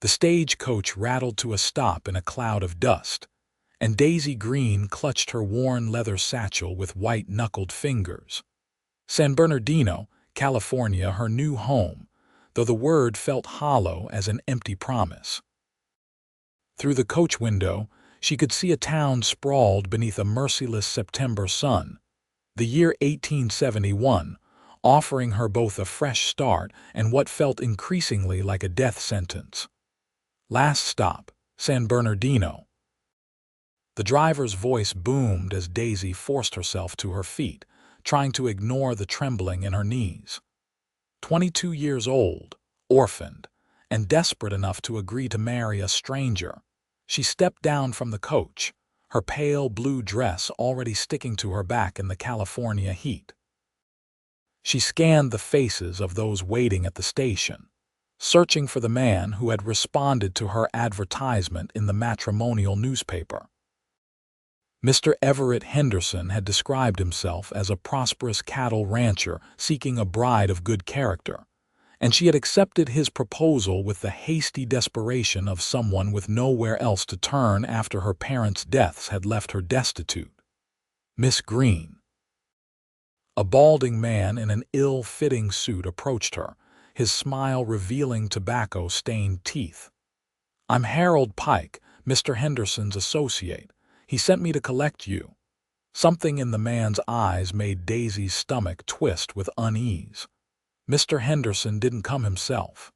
The stagecoach rattled to a stop in a cloud of dust, and Daisy Greene clutched her worn leather satchel with white-knuckled fingers. San Bernardino, California, her new home, though the word felt hollow as an empty promise. Through the coach window, she could see a town sprawled beneath a merciless September sun, the year 1871, offering her both a fresh start and what felt increasingly like a death sentence. Last stop, San Bernardino. The driver's voice boomed as Daisy forced herself to her feet, trying to ignore the trembling in her knees. 22 years old, orphaned, and desperate enough to agree to marry a stranger, she stepped down from the coach, her pale blue dress already sticking to her back in the California heat. She scanned the faces of those waiting at the station, searching for the man who had responded to her advertisement in the matrimonial newspaper. Mr. Everett Henderson had described himself as a prosperous cattle rancher seeking a bride of good character, and she had accepted his proposal with the hasty desperation of someone with nowhere else to turn after her parents' deaths had left her destitute. Miss Greene. A balding man in an ill-fitting suit approached her, his smile revealing tobacco-stained teeth. "I'm Harold Pike, Mr. Henderson's associate. He sent me to collect you." Something in the man's eyes made Daisy's stomach twist with unease. Mr. Henderson didn't come himself.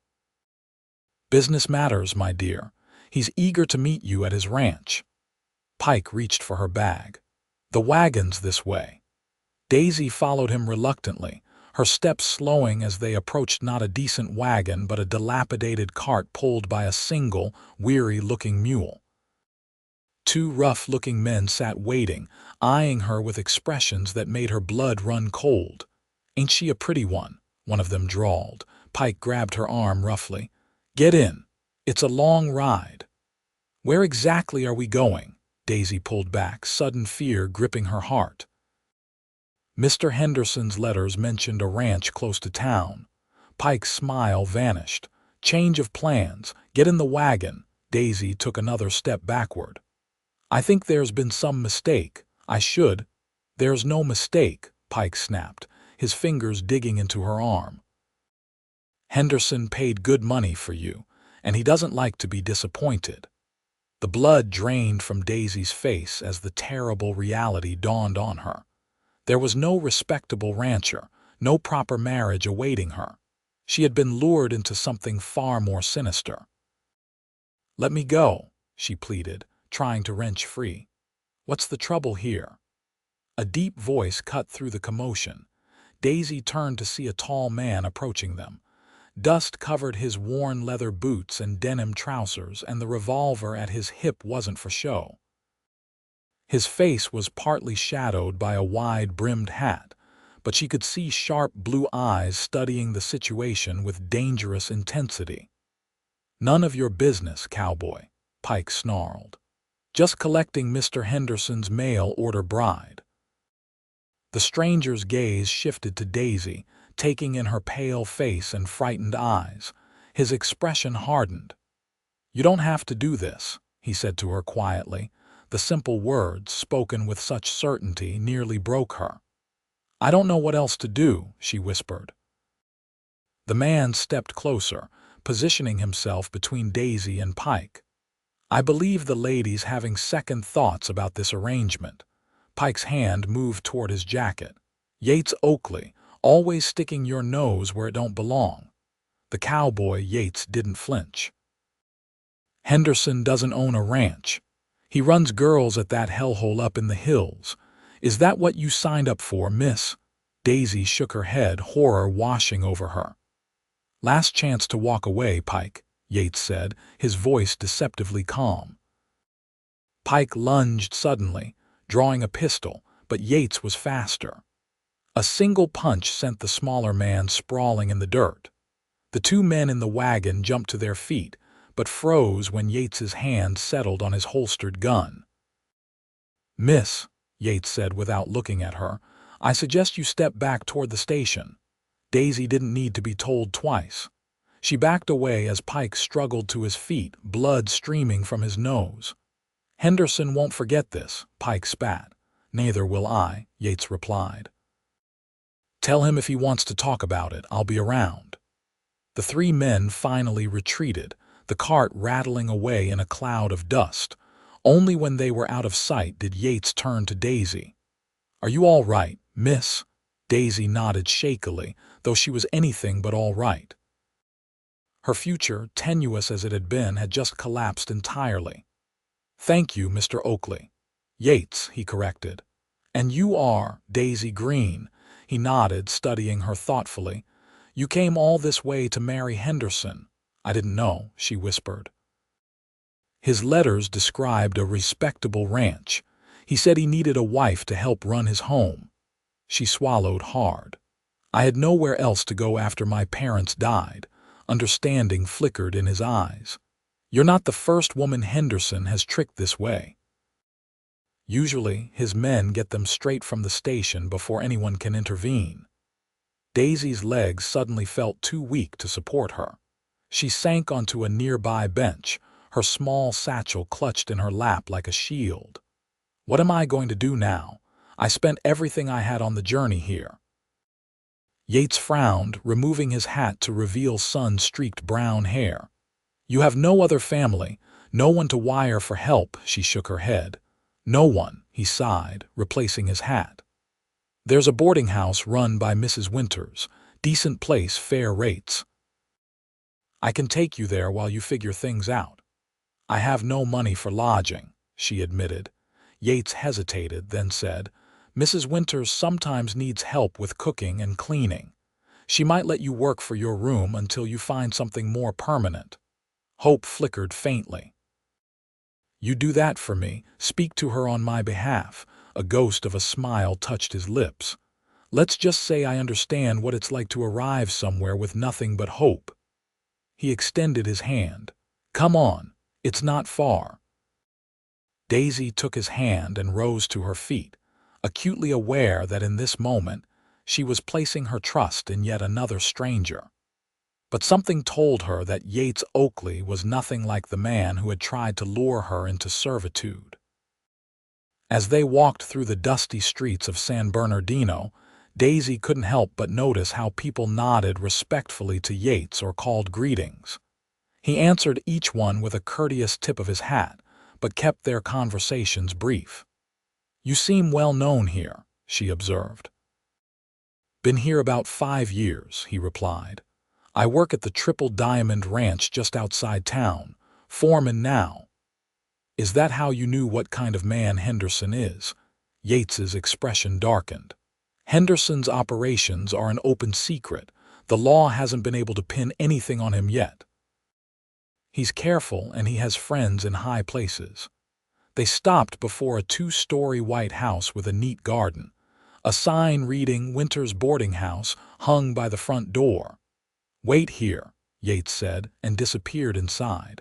"Business matters, my dear. He's eager to meet you at his ranch." Pike reached for her bag. "The wagon's this way." Daisy followed him reluctantly, her steps slowing as they approached not a decent wagon but a dilapidated cart pulled by a single, weary-looking mule. Two rough-looking men sat waiting, eyeing her with expressions that made her blood run cold. "Ain't she a pretty one?" one of them drawled. Pike grabbed her arm roughly. "Get in. It's a long ride." "Where exactly are we going?" Daisy pulled back, sudden fear gripping her heart. Mr. Henderson's letters mentioned a ranch close to town. Pike's smile vanished. "Change of plans. Get in the wagon." Daisy took another step backward. "I think there's been some mistake. I should—" "There's no mistake," Pike snapped, his fingers digging into her arm. "Henderson paid good money for you, and he doesn't like to be disappointed." The blood drained from Daisy's face as the terrible reality dawned on her. There was no respectable rancher, no proper marriage awaiting her. She had been lured into something far more sinister. "Let me go," she pleaded, trying to wrench free. "What's the trouble here?" A deep voice cut through the commotion. Daisy turned to see a tall man approaching them. Dust covered his worn leather boots and denim trousers, and the revolver at his hip wasn't for show. His face was partly shadowed by a wide-brimmed hat, but she could see sharp blue eyes studying the situation with dangerous intensity. "None of your business, cowboy," Pike snarled. "Just collecting Mr. Henderson's mail-order bride." The stranger's gaze shifted to Daisy, taking in her pale face and frightened eyes. His expression hardened. "You don't have to do this," he said to her quietly. The simple words, spoken with such certainty, nearly broke her. "I don't know what else to do," she whispered. The man stepped closer, positioning himself between Daisy and Pike. "I believe the lady's having second thoughts about this arrangement." Pike's hand moved toward his jacket. "Yates Oakley, always sticking your nose where it don't belong." The cowboy Yates didn't flinch. "Henderson doesn't own a ranch. He runs girls at that hellhole up in the hills. Is that what you signed up for, miss?" Daisy shook her head, horror washing over her. "Last chance to walk away, Pike," Yates said, his voice deceptively calm. Pike lunged suddenly, drawing a pistol, but Yates was faster. A single punch sent the smaller man sprawling in the dirt. The two men in the wagon jumped to their feet, but froze when Yates's hand settled on his holstered gun. "Miss," Yates said without looking at her, "I suggest you step back toward the station." Daisy didn't need to be told twice. She backed away as Pike struggled to his feet, blood streaming from his nose. "Henderson won't forget this," Pike spat. "Neither will I," Yates replied. "Tell him if he wants to talk about it, I'll be around." The three men finally retreated, the cart rattling away in a cloud of dust. Only when they were out of sight did Yates turn to Daisy. "Are you all right, miss?" Daisy nodded shakily, though she was anything but all right. Her future, tenuous as it had been, had just collapsed entirely. "Thank you, Mr. Oakley." "Yates," he corrected. "And you are Daisy Greene." He nodded, studying her thoughtfully. "You came all this way to marry Henderson." "I didn't know," she whispered. "His letters described a respectable ranch. He said he needed a wife to help run his home." She swallowed hard. "I had nowhere else to go after my parents died." Understanding flickered in his eyes. "You're not the first woman Henderson has tricked this way. Usually, his men get them straight from the station before anyone can intervene." Daisy's legs suddenly felt too weak to support her. She sank onto a nearby bench, her small satchel clutched in her lap like a shield. "What am I going to do now? I spent everything I had on the journey here." Yates frowned, removing his hat to reveal sun-streaked brown hair. "You have no other family, no one to wire for help," she shook her head. "No one," he sighed, replacing his hat. "There's a boarding house run by Mrs. Winters. Decent place, fair rates. I can take you there while you figure things out." "I have no money for lodging," she admitted. Yates hesitated, then said, "Mrs. Winters sometimes needs help with cooking and cleaning. She might let you work for your room until you find something more permanent." Hope flickered faintly. "You do that for me, speak to her on my behalf." A ghost of a smile touched his lips. "Let's just say I understand what it's like to arrive somewhere with nothing but hope." He extended his hand. "Come on, it's not far." Daisy took his hand and rose to her feet, acutely aware that in this moment she was placing her trust in yet another stranger. But something told her that Yates Oakley was nothing like the man who had tried to lure her into servitude. As they walked through the dusty streets of San Bernardino, Daisy couldn't help but notice how people nodded respectfully to Yates or called greetings. He answered each one with a courteous tip of his hat, but kept their conversations brief. "You seem well known here," she observed. "Been here about 5 years," he replied. "I work at the Triple Diamond Ranch just outside town, foreman now." "Is that how you knew what kind of man Henderson is?" Yates's expression darkened. "Henderson's operations are an open secret. The law hasn't been able to pin anything on him yet. He's careful and he has friends in high places." They stopped before a 2-story white house with a neat garden. A sign reading "Winter's Boarding House" hung by the front door. "Wait here," Yates said, and disappeared inside.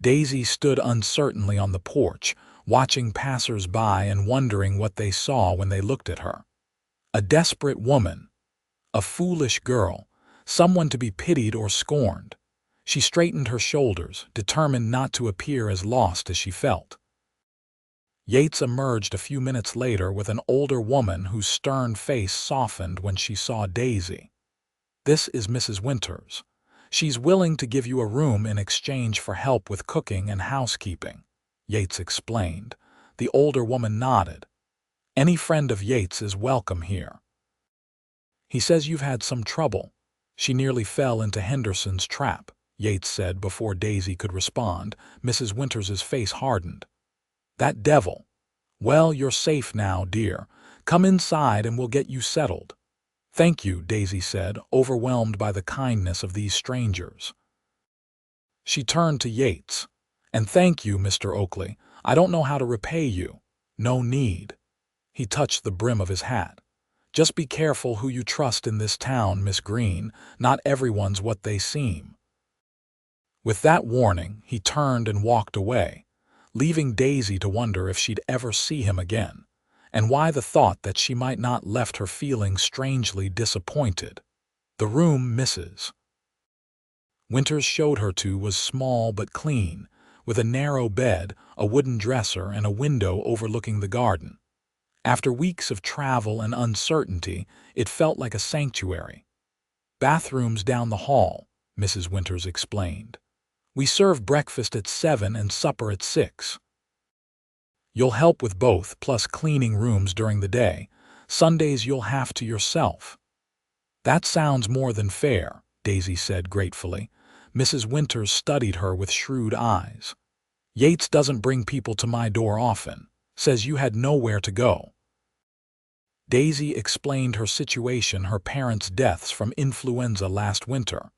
Daisy stood uncertainly on the porch, watching passers-by and wondering what they saw when they looked at her. A desperate woman, a foolish girl, someone to be pitied or scorned. She straightened her shoulders, determined not to appear as lost as she felt. Yates emerged a few minutes later with an older woman whose stern face softened when she saw Daisy. "This is Mrs. Winters. She's willing to give you a room in exchange for help with cooking and housekeeping," Yates explained. The older woman nodded. "Any friend of Yates is welcome here. He says you've had some trouble. She nearly fell into Henderson's trap," Yates said before Daisy could respond. Mrs. Winters's face hardened. "That devil. Well, you're safe now, dear. Come inside and we'll get you settled." "Thank you," Daisy said, overwhelmed by the kindness of these strangers. She turned to Yates. "And thank you, Mr. Oakley. I don't know how to repay you." "No need." He touched the brim of his hat. "Just be careful who you trust in this town, Miss Greene. Not everyone's what they seem." With that warning, he turned and walked away, leaving Daisy to wonder if she'd ever see him again, and why the thought that she might not left her feeling strangely disappointed. The room misses. Winters showed her to was small but clean, with a narrow bed, a wooden dresser, and a window overlooking the garden. After weeks of travel and uncertainty, it felt like a sanctuary. "Bathrooms down the hall," Mrs. Winters explained. "We serve breakfast at 7 and supper at 6. You'll help with both, plus cleaning rooms during the day. Sundays you'll have to yourself." "That sounds more than fair," Daisy said gratefully. Mrs. Winters studied her with shrewd eyes. "Yates doesn't bring people to my door often. Says you had nowhere to go." Daisy explained her situation, her parents' deaths from influenza last winter,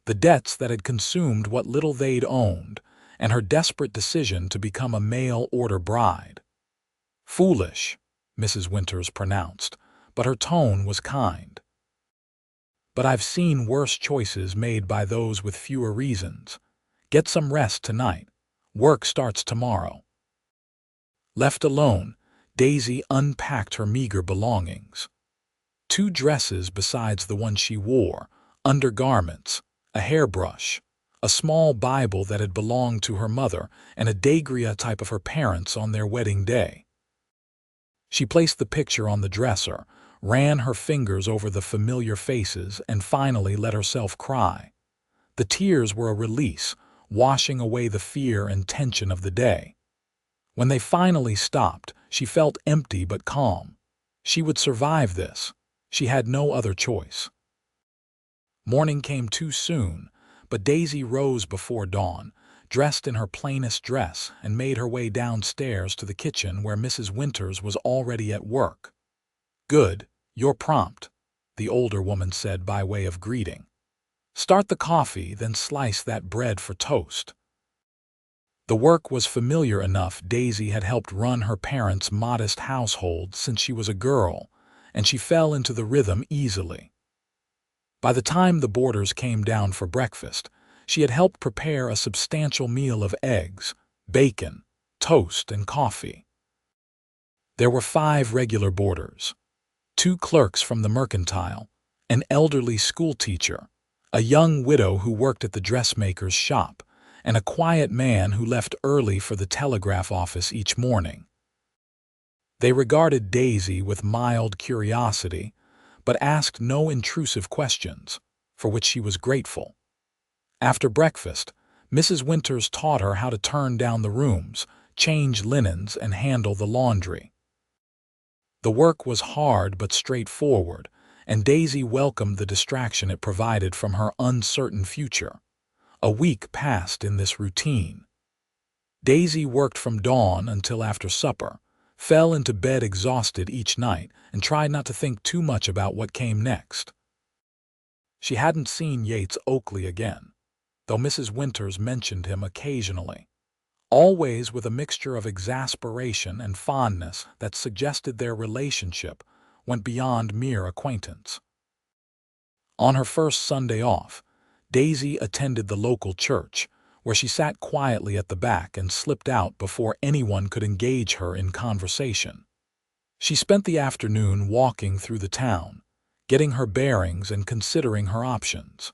the debts that had consumed what little they'd owned, and her desperate decision to become a mail-order bride. "Foolish," Mrs. Winters pronounced, but her tone was kind. "But I've seen worse choices made by those with fewer reasons. Get some rest tonight. Work starts tomorrow." Left alone, Daisy unpacked her meager belongings. 2 dresses besides the one she wore, undergarments, a hairbrush, a small Bible that had belonged to her mother, and a daguerreotype of her parents on their wedding day. She placed the picture on the dresser, ran her fingers over the familiar faces, and finally let herself cry. The tears were a release, washing away the fear and tension of the day. When they finally stopped, she felt empty but calm. She would survive this. She had no other choice. Morning came too soon, but Daisy rose before dawn, dressed in her plainest dress, and made her way downstairs to the kitchen where Mrs. Winters was already at work. "Good, you're prompt," the older woman said by way of greeting. "Start the coffee, then slice that bread for toast." The work was familiar enough. Daisy had helped run her parents' modest household since she was a girl, and she fell into the rhythm easily. By the time the boarders came down for breakfast, she had helped prepare a substantial meal of eggs, bacon, toast, and coffee. There were 5 regular boarders, 2 clerks from the mercantile, an elderly schoolteacher, a young widow who worked at the dressmaker's shop, and a quiet man who left early for the telegraph office each morning. They regarded Daisy with mild curiosity, but asked no intrusive questions, for which she was grateful. After breakfast, Mrs. Winters taught her how to turn down the rooms, change linens, and handle the laundry. The work was hard but straightforward, and Daisy welcomed the distraction it provided from her uncertain future. A week passed in this routine. Daisy worked from dawn until after supper, fell into bed exhausted each night, and tried not to think too much about what came next. She hadn't seen Yates Oakley again, though Mrs. Winters mentioned him occasionally, always with a mixture of exasperation and fondness that suggested their relationship went beyond mere acquaintance. On her first Sunday off, Daisy attended the local church, where she sat quietly at the back and slipped out before anyone could engage her in conversation. She spent the afternoon walking through the town, getting her bearings and considering her options.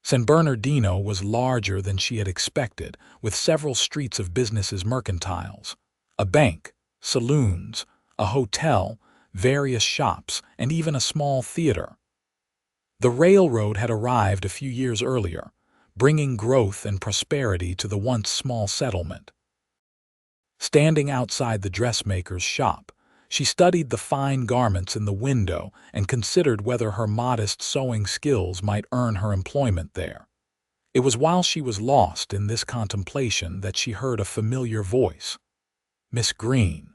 San Bernardino was larger than she had expected, with several streets of businesses, mercantiles, a bank, saloons, a hotel, various shops, and even a small theater. The railroad had arrived a few years earlier, bringing growth and prosperity to the once small settlement. Standing outside the dressmaker's shop, she studied the fine garments in the window and considered whether her modest sewing skills might earn her employment there. It was while she was lost in this contemplation that she heard a familiar voice. "Miss Greene."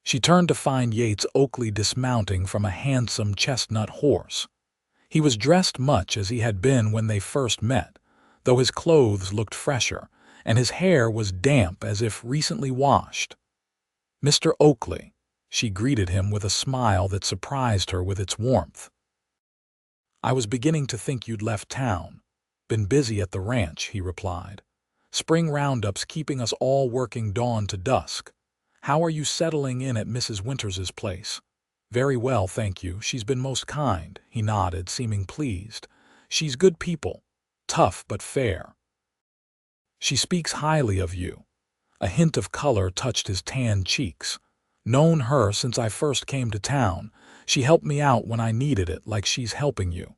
She turned to find Yates Oakley dismounting from a handsome chestnut horse. He was dressed much as he had been when they first met, though his clothes looked fresher, and his hair was damp as if recently washed. "Mr. Oakley," she greeted him with a smile that surprised her with its warmth. "I was beginning to think you'd left town. Been busy at the ranch," he replied. "Spring roundups keeping us all working dawn to dusk. How are you settling in at Mrs. Winters's place?" "Very well, thank you. She's been most kind," he nodded, seeming pleased. "She's good people, tough but fair. She speaks highly of you. A hint of color touched his tanned cheeks. Known her since I first came to town. She helped me out when I needed it, like she's helping you.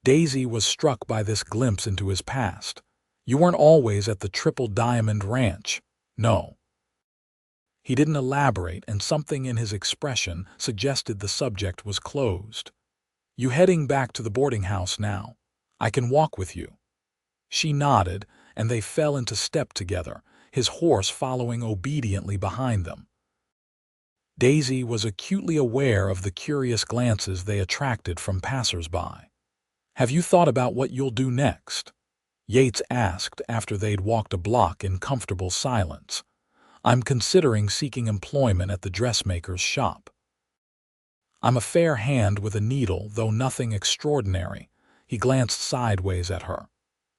Daisy was struck by this glimpse into his past. You weren't always at the Triple Diamond Ranch. No. He didn't elaborate, and something in his expression suggested the subject was closed. You heading back to the boarding house now? I can walk with you. She nodded, and they fell into step together, his horse following obediently behind them. Daisy was acutely aware of the curious glances they attracted from passers-by. Have you thought about what you'll do next? Yates asked after they'd walked a block in comfortable silence. I'm considering seeking employment at the dressmaker's shop. I'm a fair hand with a needle, though nothing extraordinary. He glanced sideways at her.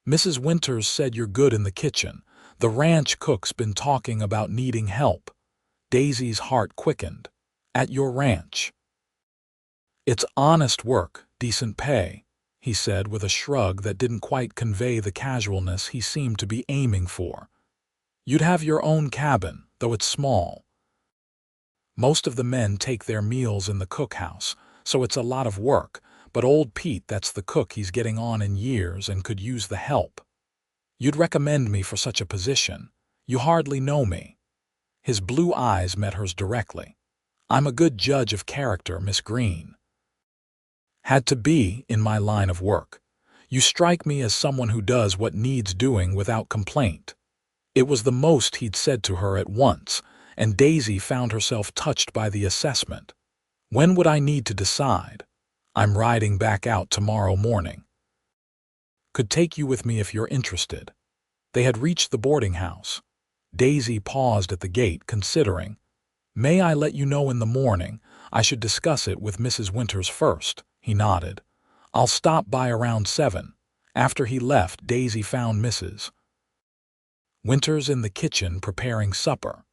Mrs. Winters said you're good in the kitchen. The ranch cook's been talking about needing help. Daisy's heart quickened. At your ranch. It's honest work, decent pay, he said with a shrug that didn't quite convey the casualness he seemed to be aiming for. You'd have your own cabin, though it's small. Most of the men take their meals in the cookhouse, so it's a lot of work, but old Pete, that's the cook, he's getting on in years and could use the help. You'd recommend me for such a position. You hardly know me. His blue eyes met hers directly. I'm a good judge of character, Miss Greene. Had to be in my line of work. You strike me as someone who does what needs doing without complaint. It was the most he'd said to her at once, and Daisy found herself touched by the assessment. When would I need to decide? I'm riding back out tomorrow morning. Could take you with me if you're interested. They had reached the boarding house. Daisy paused at the gate, considering. May I let you know in the morning? I should discuss it with Mrs. Winters first. He nodded. I'll stop by around 7. After he left, Daisy found Mrs. Winters in the kitchen preparing supper.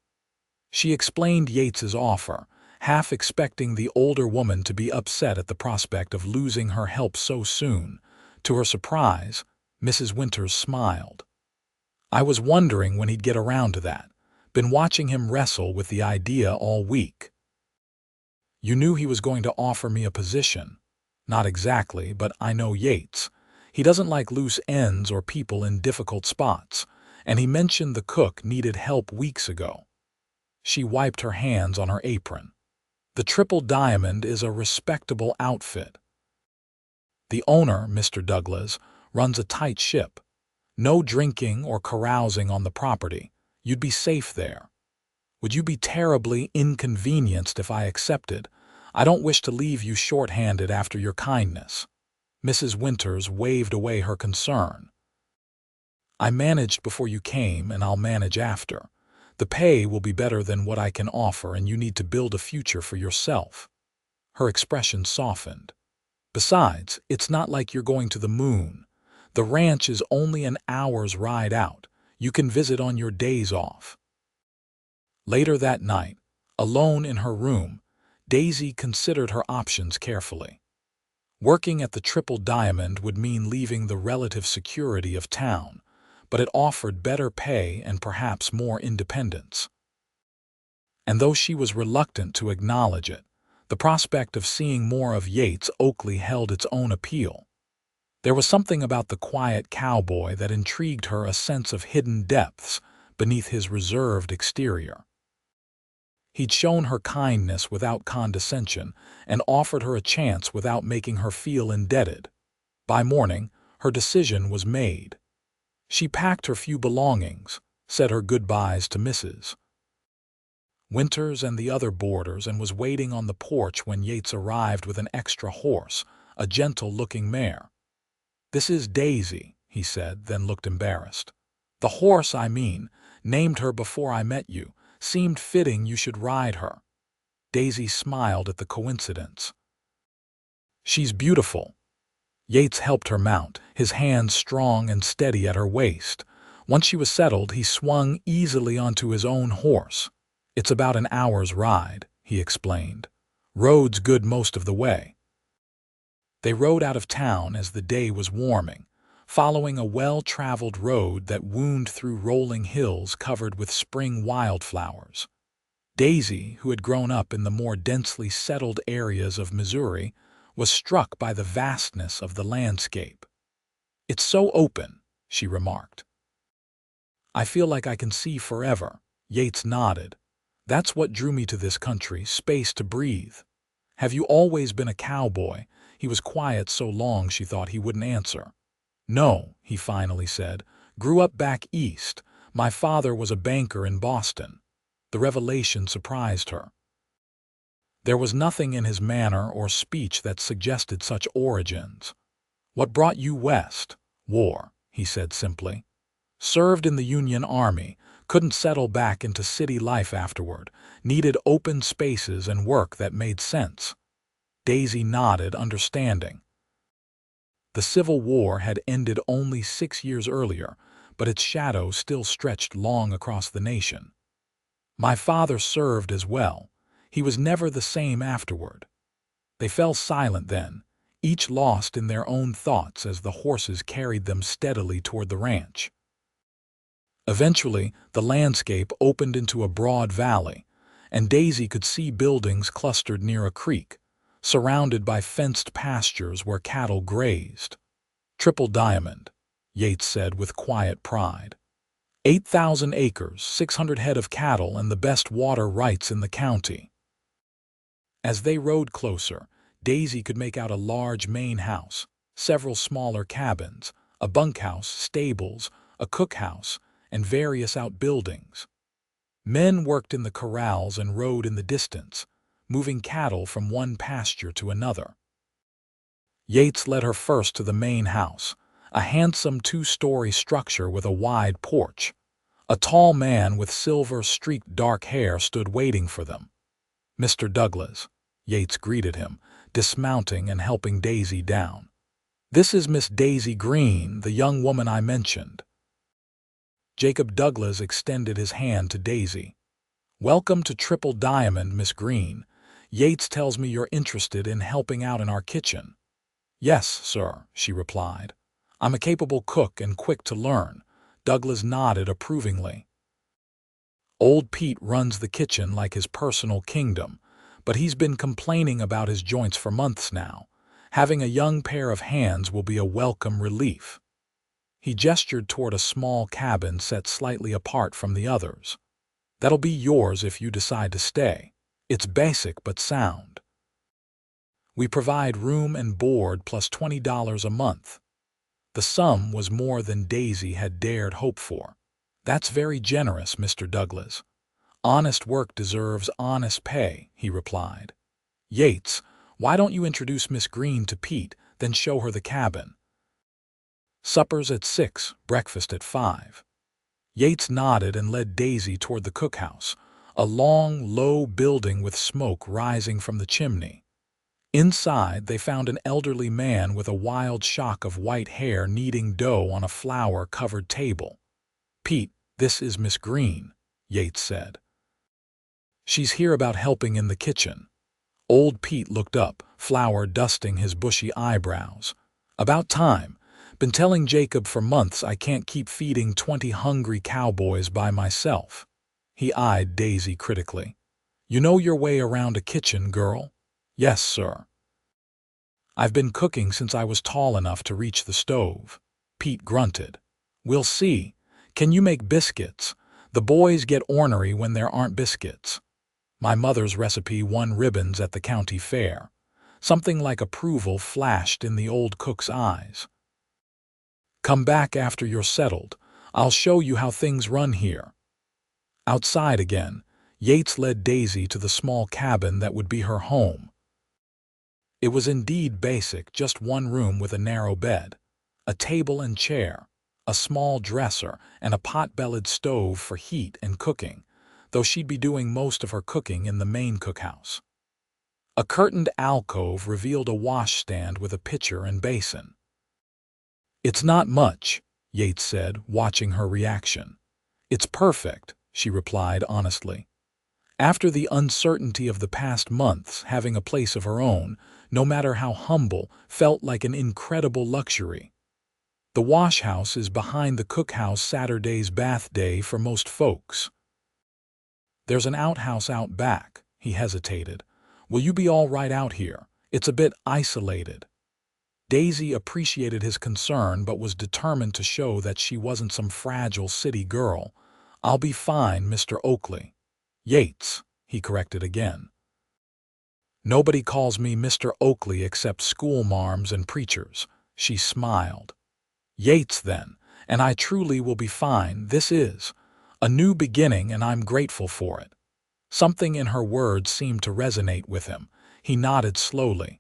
She explained Yates's offer, half expecting the older woman to be upset at the prospect of losing her help so soon. To her surprise, Mrs. Winters smiled. I was wondering when he'd get around to that. Been watching him wrestle with the idea all week. You knew he was going to offer me a position. Not exactly, but I know Yates. He doesn't like loose ends or people in difficult spots, and he mentioned the cook needed help weeks ago. She wiped her hands on her apron. The Triple Diamond is a respectable outfit. The owner, Mr. Douglas, runs a tight ship. No drinking or carousing on the property. You'd be safe there. Would you be terribly inconvenienced if I accepted? I don't wish to leave you short-handed after your kindness. Mrs. Winters waved away her concern. I managed before you came, and I'll manage after. The pay will be better than what I can offer, and you need to build a future for yourself. Her expression softened. Besides, it's not like you're going to the moon. The ranch is only an hour's ride out. You can visit on your days off. Later that night, alone in her room, Daisy considered her options carefully. Working at the Triple Diamond would mean leaving the relative security of town, but it offered better pay and perhaps more independence. And though she was reluctant to acknowledge it, the prospect of seeing more of Yates Oakley held its own appeal. There was something about the quiet cowboy that intrigued her, a sense of hidden depths beneath his reserved exterior. He'd shown her kindness without condescension and offered her a chance without making her feel indebted. By morning, her decision was made. She packed her few belongings, said her goodbyes to Mrs. Winters and the other boarders, and was waiting on the porch when Yates arrived with an extra horse, a gentle-looking mare. This is Daisy, he said, then looked embarrassed. The horse, I mean, named her before I met you. Seemed fitting you should ride her. Daisy smiled at the coincidence. She's beautiful. Yates helped her mount, his hands strong and steady at her waist. Once she was settled, he swung easily onto his own horse. It's about an hour's ride, he explained. Road's good most of the way. They rode out of town as the day was warming. following a well-traveled road that wound through rolling hills covered with spring wildflowers. Daisy, who had grown up in the more densely settled areas of Missouri, was struck by the vastness of the landscape. "It's so open," she remarked. "I feel like I can see forever." Yates nodded. "That's what drew me to this country, space to breathe." "Have you always been a cowboy?" He was quiet so long she thought he wouldn't answer. "No," he finally said. "Grew up back east. My father was a banker in Boston." The revelation surprised her. There was nothing in his manner or speech that suggested such origins. "What brought you west?" "War," he said simply. "Served in the Union Army, couldn't settle back into city life afterward, needed open spaces and work that made sense." Daisy nodded, understanding. The Civil War had ended only 6 years earlier, but its shadow still stretched long across the nation. "My father served as well. He was never the same afterward." They fell silent then, each lost in their own thoughts as the horses carried them steadily toward the ranch. Eventually, the landscape opened into a broad valley, and Daisy could see buildings clustered near a creek, surrounded by fenced pastures where cattle grazed. "Triple Diamond," Yates said with quiet pride. 8,000 acres, 600 head of cattle, and the best water rights in the county. As they rode closer, Daisy could make out a large main house, several smaller cabins, a bunkhouse, stables, a cookhouse, and various outbuildings. Men worked in the corrals and rode in the distance, moving cattle from one pasture to another. Yates led her first to the main house, a handsome 2-story structure with a wide porch. A tall man with silver-streaked dark hair stood waiting for them. "Mr. Douglas," Yates greeted him, dismounting and helping Daisy down. "This is Miss Daisy Greene, the young woman I mentioned." Jacob Douglas extended his hand to Daisy. "Welcome to Triple Diamond, Miss Greene. Yates tells me you're interested in helping out in our kitchen." "Yes, sir," she replied. "I'm a capable cook and quick to learn." Douglas nodded approvingly. "Old Pete runs the kitchen like his personal kingdom, but he's been complaining about his joints for months now. Having a young pair of hands will be a welcome relief." He gestured toward a small cabin set slightly apart from the others. "That'll be yours if you decide to stay. It's basic but sound. We provide room and board plus $20 a month." The sum was more than Daisy had dared hope for. "That's very generous, Mr. Douglas. Honest work deserves honest pay," he replied. "Yates, why don't you introduce Miss Greene to Pete, then show her the cabin?" "Supper's at 6, breakfast at 5. Yates nodded and led Daisy toward the cookhouse, a long, low building with smoke rising from the chimney. Inside, they found an elderly man with a wild shock of white hair kneading dough on a flour-covered table. "Pete, this is Miss Greene," Yates said. "She's here about helping in the kitchen." Old Pete looked up, flour dusting his bushy eyebrows. "About time. Been telling Jacob for months I can't keep feeding 20 hungry cowboys by myself." He eyed Daisy critically. "You know your way around a kitchen, girl?" "Yes, sir. I've been cooking since I was tall enough to reach the stove." Pete grunted. "We'll see. Can you make biscuits? The boys get ornery when there aren't biscuits." "My mother's recipe won ribbons at the county fair." Something like approval flashed in the old cook's eyes. "Come back after you're settled. I'll show you how things run here." Outside again, Yates led Daisy to the small cabin that would be her home. It was indeed basic, just one room with a narrow bed, a table and chair, a small dresser, and a pot-bellied stove for heat and cooking, though she'd be doing most of her cooking in the main cookhouse. A curtained alcove revealed a washstand with a pitcher and basin. "It's not much," Yates said, watching her reaction. "It's perfect," she replied honestly. After the uncertainty of the past months, having a place of her own, no matter how humble, felt like an incredible luxury. The wash house is behind the cookhouse. Saturday's bath day for most folks. There's an outhouse out back. He hesitated. Will you be all right out here? It's a bit isolated. Daisy appreciated his concern but was determined to show that she wasn't some fragile city girl. I'll be fine, Mr. Oakley. Yates, he corrected again. Nobody calls me Mr. Oakley except schoolmarms and preachers. She smiled. Yates, then, and I truly will be fine. This is a new beginning, and I'm grateful for it. Something in her words seemed to resonate with him. He nodded slowly.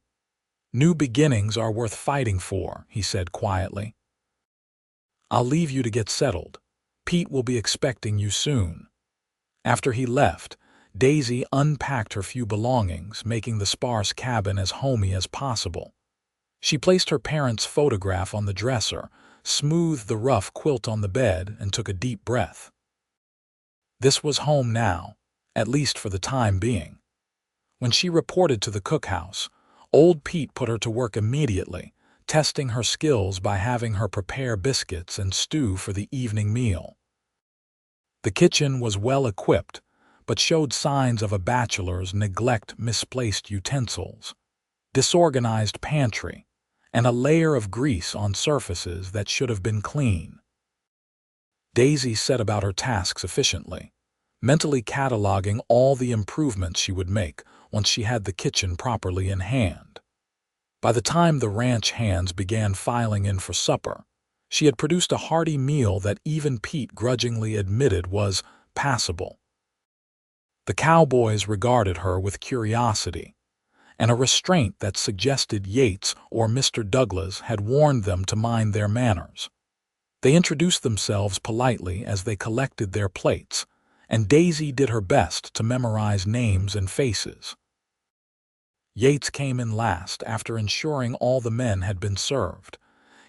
New beginnings are worth fighting for, he said quietly. I'll leave you to get settled. Pete will be expecting you soon. After he left, Daisy unpacked her few belongings, making the sparse cabin as homey as possible. She placed her parents' photograph on the dresser, smoothed the rough quilt on the bed, and took a deep breath. This was home now, at least for the time being. When she reported to the cookhouse, old Pete put her to work immediately, testing her skills by having her prepare biscuits and stew for the evening meal. The kitchen was well equipped, but showed signs of a bachelor's neglect: misplaced utensils, disorganized pantry, and a layer of grease on surfaces that should have been clean. Daisy set about her tasks efficiently, mentally cataloging all the improvements she would make once she had the kitchen properly in hand. By the time the ranch hands began filing in for supper, she had produced a hearty meal that even Pete grudgingly admitted was passable. The cowboys regarded her with curiosity, and a restraint that suggested Yates or Mr. Douglas had warned them to mind their manners. They introduced themselves politely as they collected their plates, and Daisy did her best to memorize names and faces. Yates came in last after ensuring all the men had been served.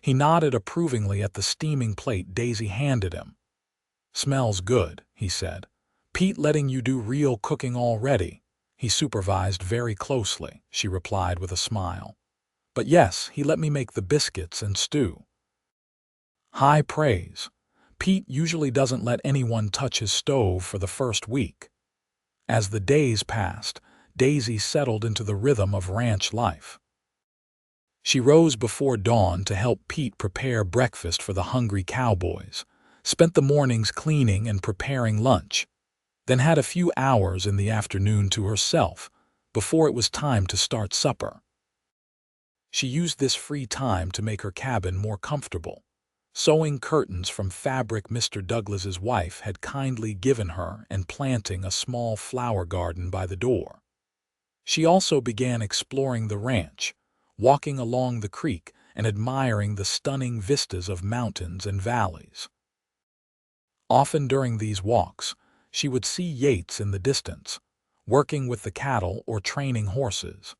He nodded approvingly at the steaming plate Daisy handed him. Smells good, he said. Pete letting you do real cooking already? He supervised very closely, she replied with a smile. But yes, he let me make the biscuits and stew. High praise. Pete usually doesn't let anyone touch his stove for the first week. As the days passed, Daisy settled into the rhythm of ranch life. She rose before dawn to help Pete prepare breakfast for the hungry cowboys, spent the mornings cleaning and preparing lunch, then had a few hours in the afternoon to herself before it was time to start supper. She used this free time to make her cabin more comfortable, sewing curtains from fabric Mr. Douglas's wife had kindly given her and planting a small flower garden by the door. She also began exploring the ranch, walking along the creek and admiring the stunning vistas of mountains and valleys. Often during these walks, she would see Yates in the distance, working with the cattle or training horses.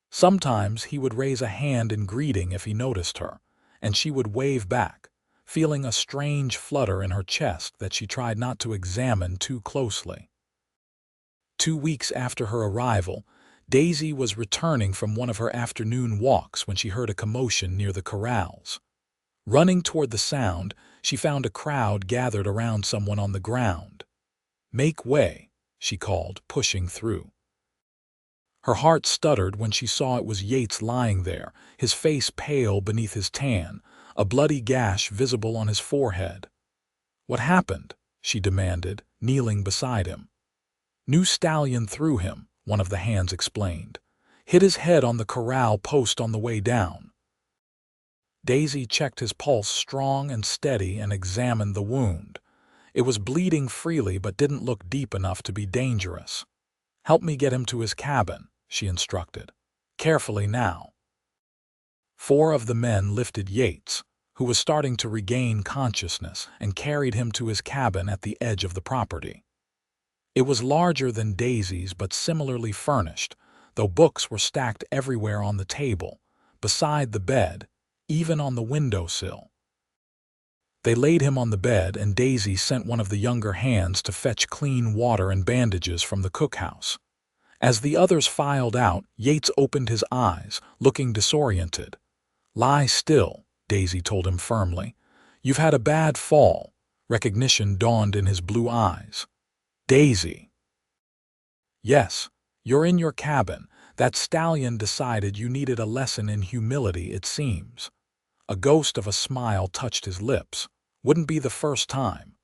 Sometimes he would raise a hand in greeting if he noticed her, and she would wave back, feeling a strange flutter in her chest that she tried not to examine too closely. 2 weeks after her arrival, Daisy was returning from one of her afternoon walks when she heard a commotion near the corrals. Running toward the sound, she found a crowd gathered around someone on the ground. "Make way," she called, pushing through. Her heart stuttered when she saw it was Yates lying there, his face pale beneath his tan, a bloody gash visible on his forehead. "What happened?" she demanded, kneeling beside him. "New stallion threw him," one of the hands explained. "Hit his head on the corral post on the way down." Daisy checked his pulse strong and steady and examined the wound. It was bleeding freely but didn't look deep enough to be dangerous. "Help me get him to his cabin," she instructed. "Carefully now." 4 of the men lifted Yates, who was starting to regain consciousness, and carried him to his cabin at the edge of the property. It was larger than Daisy's but similarly furnished, though books were stacked everywhere on the table, beside the bed, even on the windowsill. They laid him on the bed, and Daisy sent one of the younger hands to fetch clean water and bandages from the cookhouse. As the others filed out, Yates opened his eyes, looking disoriented. "Lie still," Daisy told him firmly. "You've had a bad fall." Recognition dawned in his blue eyes. "Daisy." "Yes, you're in your cabin. That stallion decided you needed a lesson in humility, it seems." A ghost of a smile touched his lips. "Wouldn't be the first time."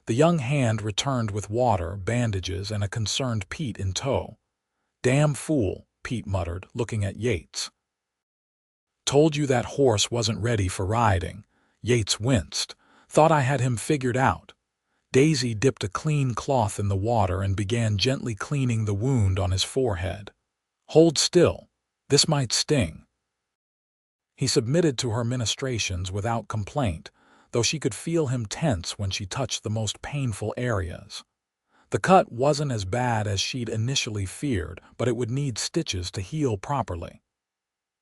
The young hand returned with water, bandages, and a concerned Pete in tow. "Damn fool," Pete muttered, looking at Yates. "Told you that horse wasn't ready for riding." Yates winced. "Thought I had him figured out." Daisy dipped a clean cloth in the water and began gently cleaning the wound on his forehead. "Hold still. This might sting." He submitted to her ministrations without complaint, though she could feel him tense when she touched the most painful areas. The cut wasn't as bad as she'd initially feared, but it would need stitches to heal properly.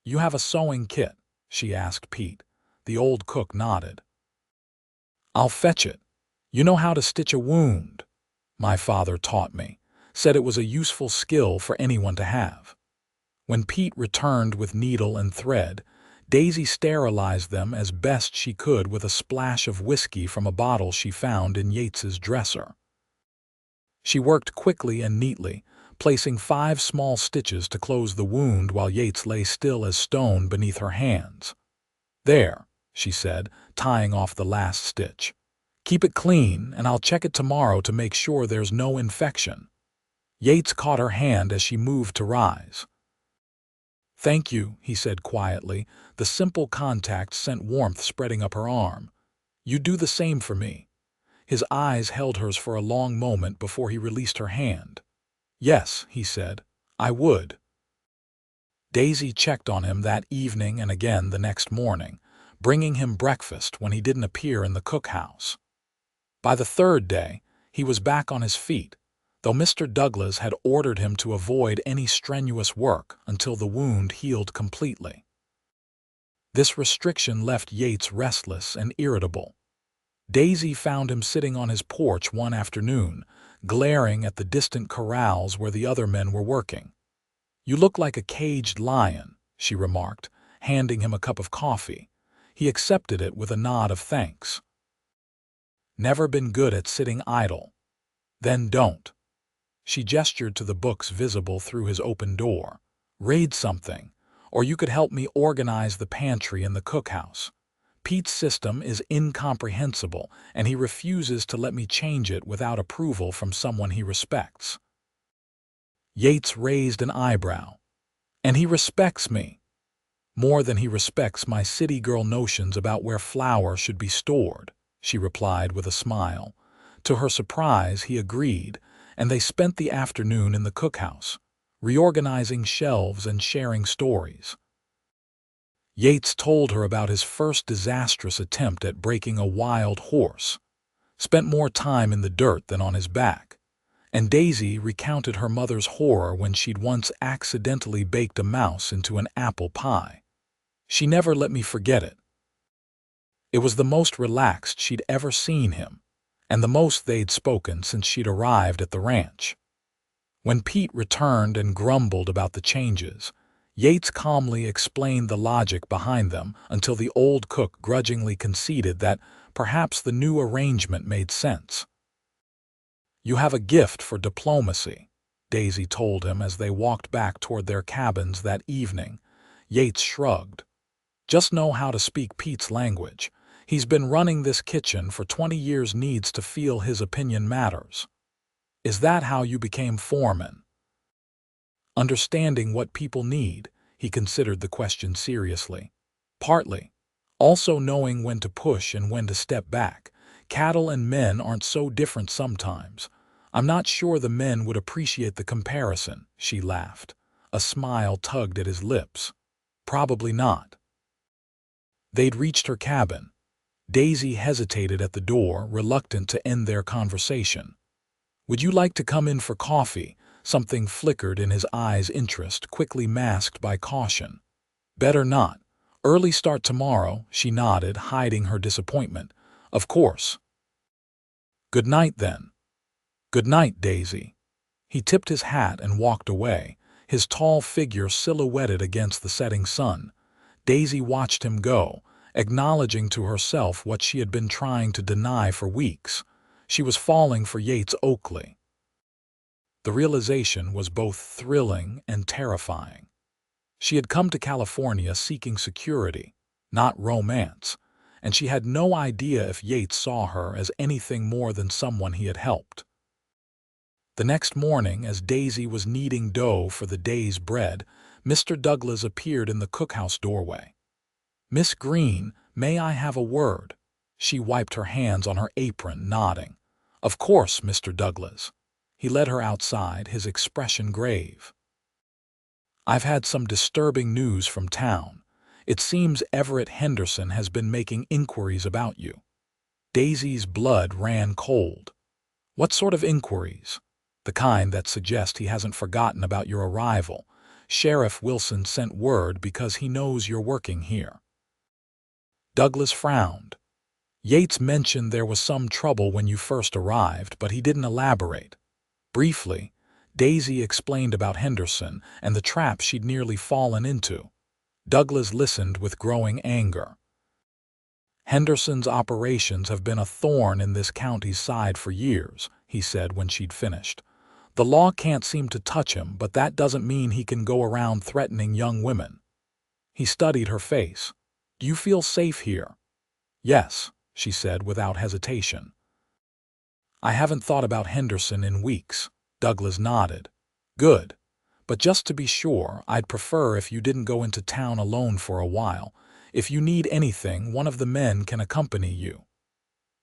"You have a sewing kit?" she asked Pete. The old cook nodded. "I'll fetch it. You know how to stitch a wound." "My father taught me. Said it was a useful skill for anyone to have." When Pete returned with needle and thread, Daisy sterilized them as best she could with a splash of whiskey from a bottle she found in Yates's dresser. She worked quickly and neatly, placing 5 small stitches to close the wound while Yates lay still as stone beneath her hands. "There," she said, tying off the last stitch. "Keep it clean, and I'll check it tomorrow to make sure there's no infection." Yates caught her hand as she moved to rise. "Thank you," he said quietly. The simple contact sent warmth spreading up her arm. "You do the same for me." His eyes held hers for a long moment before he released her hand. "Yes," he said, "I would." Daisy checked on him that evening and again the next morning, bringing him breakfast when he didn't appear in the cookhouse. By the 3rd day, he was back on his feet, though Mr. Douglas had ordered him to avoid any strenuous work until the wound healed completely. This restriction left Yates restless and irritable. Daisy found him sitting on his porch one afternoon, glaring at the distant corrals where the other men were working. "You look like a caged lion," she remarked, handing him a cup of coffee. He accepted it with a nod of thanks. "Never been good at sitting idle." "Then don't." She gestured to the books visible through his open door. "Read something, or you could help me organize the pantry and the cookhouse. Pete's system is incomprehensible, and he refuses to let me change it without approval from someone he respects." Yates raised an eyebrow. "And he respects me." "More than he respects my city girl notions about where flour should be stored," she replied with a smile. To her surprise, he agreed, and they spent the afternoon in the cookhouse, reorganizing shelves and sharing stories. Yates told her about his first disastrous attempt at breaking a wild horse, spent more time in the dirt than on his back, and Daisy recounted her mother's horror when she'd once accidentally baked a mouse into an apple pie. "She never let me forget it." It was the most relaxed she'd ever seen him, and the most they'd spoken since she'd arrived at the ranch. When Pete returned and grumbled about the changes, Yates calmly explained the logic behind them until the old cook grudgingly conceded that perhaps the new arrangement made sense. "You have a gift for diplomacy," Daisy told him as they walked back toward their cabins that evening. Yates shrugged. "Just know how to speak Pete's language. He's been running this kitchen for 20 years, needs to feel his opinion matters." "Is that how you became foreman?" Understanding what people need, he considered the question seriously. "Partly. Also knowing when to push and when to step back. Cattle and men aren't so different sometimes. I'm not sure the men would appreciate the comparison," she laughed. A smile tugged at his lips. "Probably not." They'd reached her cabin. Daisy hesitated at the door, reluctant to end their conversation. "Would you like to come in for coffee?" Something flickered in his eyes' interest, quickly masked by caution. "Better not. Early start tomorrow," she nodded, hiding her disappointment. "Of course." "Good night, then." "Good night, Daisy." He tipped his hat and walked away, his tall figure silhouetted against the setting sun. Daisy watched him go, acknowledging to herself what she had been trying to deny for weeks. She was falling for Yates Oakley. The realization was both thrilling and terrifying. She had come to California seeking security, not romance, and she had no idea if Yates saw her as anything more than someone he had helped. The next morning, as Daisy was kneading dough for the day's bread, Mr. Douglas appeared in the cookhouse doorway. "Miss Greene, may I have a word?" She wiped her hands on her apron, nodding. "Of course, Mr. Douglas." He led her outside, his expression grave. "I've had some disturbing news from town. It seems Everett Henderson has been making inquiries about you." Daisy's blood ran cold. "What sort of inquiries?" "The kind that suggest he hasn't forgotten about your arrival. Sheriff Wilson sent word because he knows you're working here." Douglas frowned. "Yates mentioned there was some trouble when you first arrived, but he didn't elaborate." Briefly, Daisy explained about Henderson and the trap she'd nearly fallen into. Douglas listened with growing anger. "Henderson's operations have been a thorn in this county's side for years," he said when she'd finished. "The law can't seem to touch him, but that doesn't mean he can go around threatening young women." He studied her face. "Do you feel safe here?" "Yes," she said without hesitation. "I haven't thought about Henderson in weeks." Douglas nodded. "Good. But just to be sure, I'd prefer if you didn't go into town alone for a while. If you need anything, one of the men can accompany you."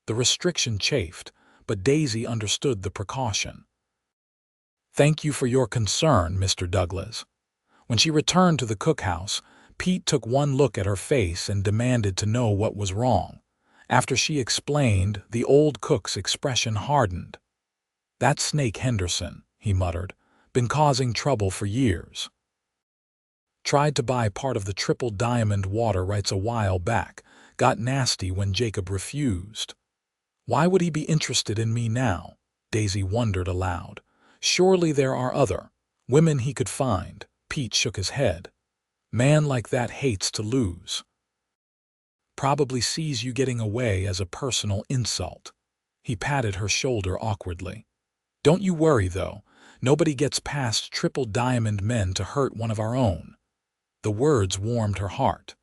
The restriction chafed, but Daisy understood the precaution. "Thank you for your concern, Mr. Douglas." When she returned to the cookhouse, Pete took one look at her face and demanded to know what was wrong. After she explained, the old cook's expression hardened. "That snake Henderson," he muttered, "been causing trouble for years. Tried to buy part of the Triple Diamond water rights a while back, got nasty when Jacob refused." "Why would he be interested in me now?" Daisy wondered aloud. "Surely there are other women he could find." Pete shook his head. "Man like that hates to lose. Probably sees you getting away as a personal insult." He patted her shoulder awkwardly. "Don't you worry, though. Nobody gets past Triple Diamond men to hurt one of our own." The words warmed her heart.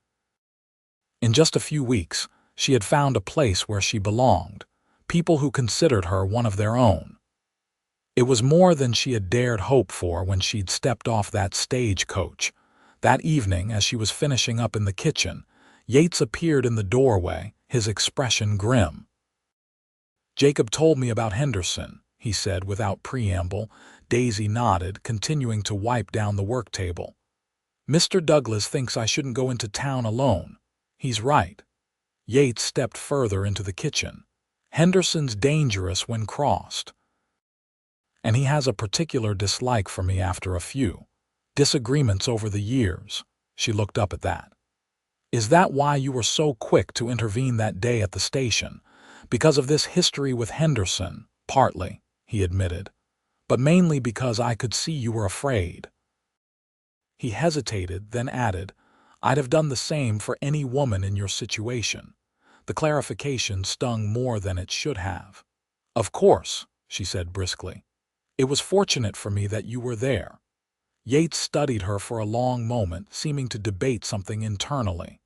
In just a few weeks, she had found a place where she belonged, people who considered her one of their own. It was more than she had dared hope for when she'd stepped off that stagecoach. That evening, as she was finishing up in the kitchen, Yates appeared in the doorway, his expression grim. "Jacob told me about Henderson," he said without preamble. Daisy nodded, continuing to wipe down the work table. "Mr. Douglas thinks I shouldn't go into town alone. He's right." Yates stepped further into the kitchen. "Henderson's dangerous when crossed. And he has a particular dislike for me after a few disagreements over the years." She looked up at that. "Is that why you were so quick to intervene that day at the station? Because of this history with Henderson?" "Partly," he admitted, "but mainly because I could see you were afraid." He hesitated, then added, "I'd have done the same for any woman in your situation." The clarification stung more than it should have. "Of course," she said briskly. "It was fortunate for me that you were there." Yates studied her for a long moment, seeming to debate something internally.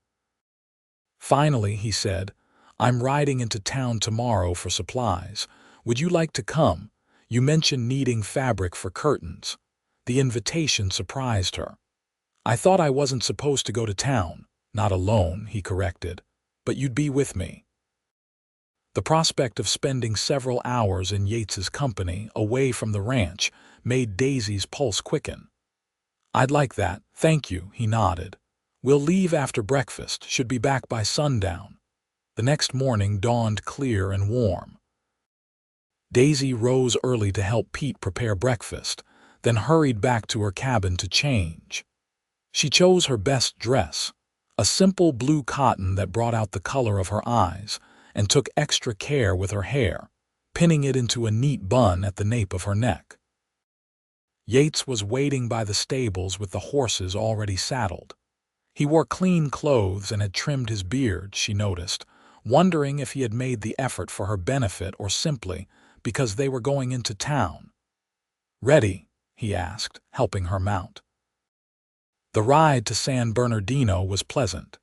Finally, he said, "I'm riding into town tomorrow for supplies. Would you like to come? You mentioned needing fabric for curtains." The invitation surprised her. "I thought I wasn't supposed to go to town." "Not alone," he corrected, "but you'd be with me." The prospect of spending several hours in Yates's company, away from the ranch, made Daisy's pulse quicken. "I'd like that, thank you," he nodded. "We'll leave after breakfast, should be back by sundown." The next morning dawned clear and warm. Daisy rose early to help Pete prepare breakfast, then hurried back to her cabin to change. She chose her best dress, a simple blue cotton that brought out the color of her eyes, and took extra care with her hair, pinning it into a neat bun at the nape of her neck. Yates was waiting by the stables with the horses already saddled. He wore clean clothes and had trimmed his beard, she noticed, wondering if he had made the effort for her benefit or simply because they were going into town. "Ready?" he asked, helping her mount. The ride to San Bernardino was pleasant,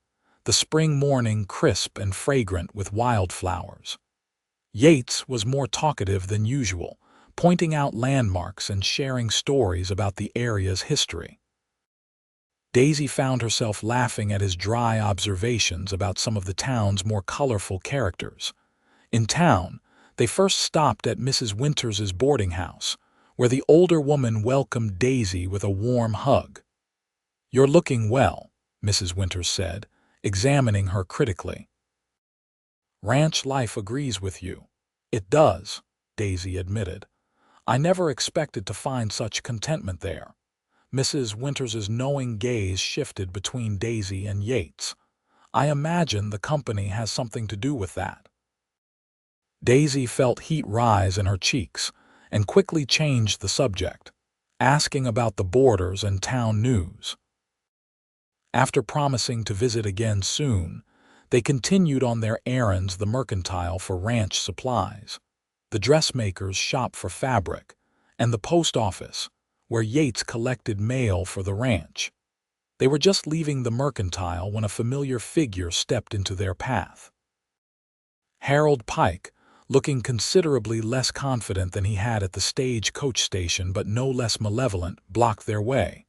the spring morning crisp and fragrant with wildflowers. Yates was more talkative than usual, pointing out landmarks and sharing stories about the area's history. Daisy found herself laughing at his dry observations about some of the town's more colorful characters. In town, they first stopped at Mrs. Winters's boarding house, where the older woman welcomed Daisy with a warm hug. "You're looking well," Mrs. Winters said, examining her critically. "Ranch life agrees with you." "It does," Daisy admitted. "I never expected to find such contentment there." Mrs. Winters's knowing gaze shifted between Daisy and Yates. "I imagine the company has something to do with that." Daisy felt heat rise in her cheeks and quickly changed the subject, asking about the boarders and town news. After promising to visit again soon, they continued on their errands, the mercantile for ranch supplies, the dressmaker's shop for fabric, and the post office, where Yates collected mail for the ranch. They were just leaving the mercantile when a familiar figure stepped into their path. Harold Pike, looking considerably less confident than he had at the stage-coach station but no less malevolent, blocked their way.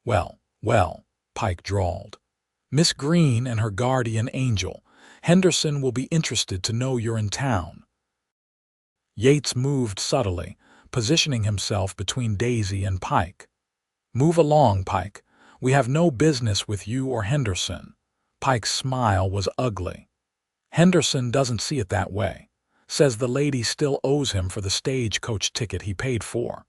"Well, well," Pike drawled. "Miss Greene and her guardian angel. Henderson will be interested to know you're in town." Yates moved subtly, positioning himself between Daisy and Pike. "Move along, Pike. We have no business with you or Henderson." Pike's smile was ugly. "Henderson doesn't see it that way. Says the lady still owes him for the stagecoach ticket he paid for."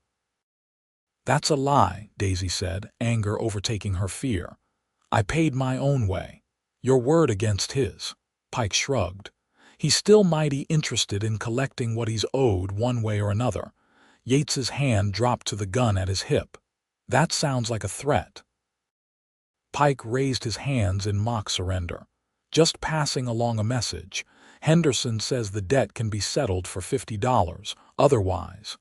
"That's a lie," Daisy said, anger overtaking her fear. "I paid my own way. Your word against his." Pike shrugged. "He's still mighty interested in collecting what he's owed one way or another." Yates's hand dropped to the gun at his hip. "That sounds like a threat." Pike raised his hands in mock surrender. "Just passing along a message. Henderson says the debt can be settled for $50, otherwise."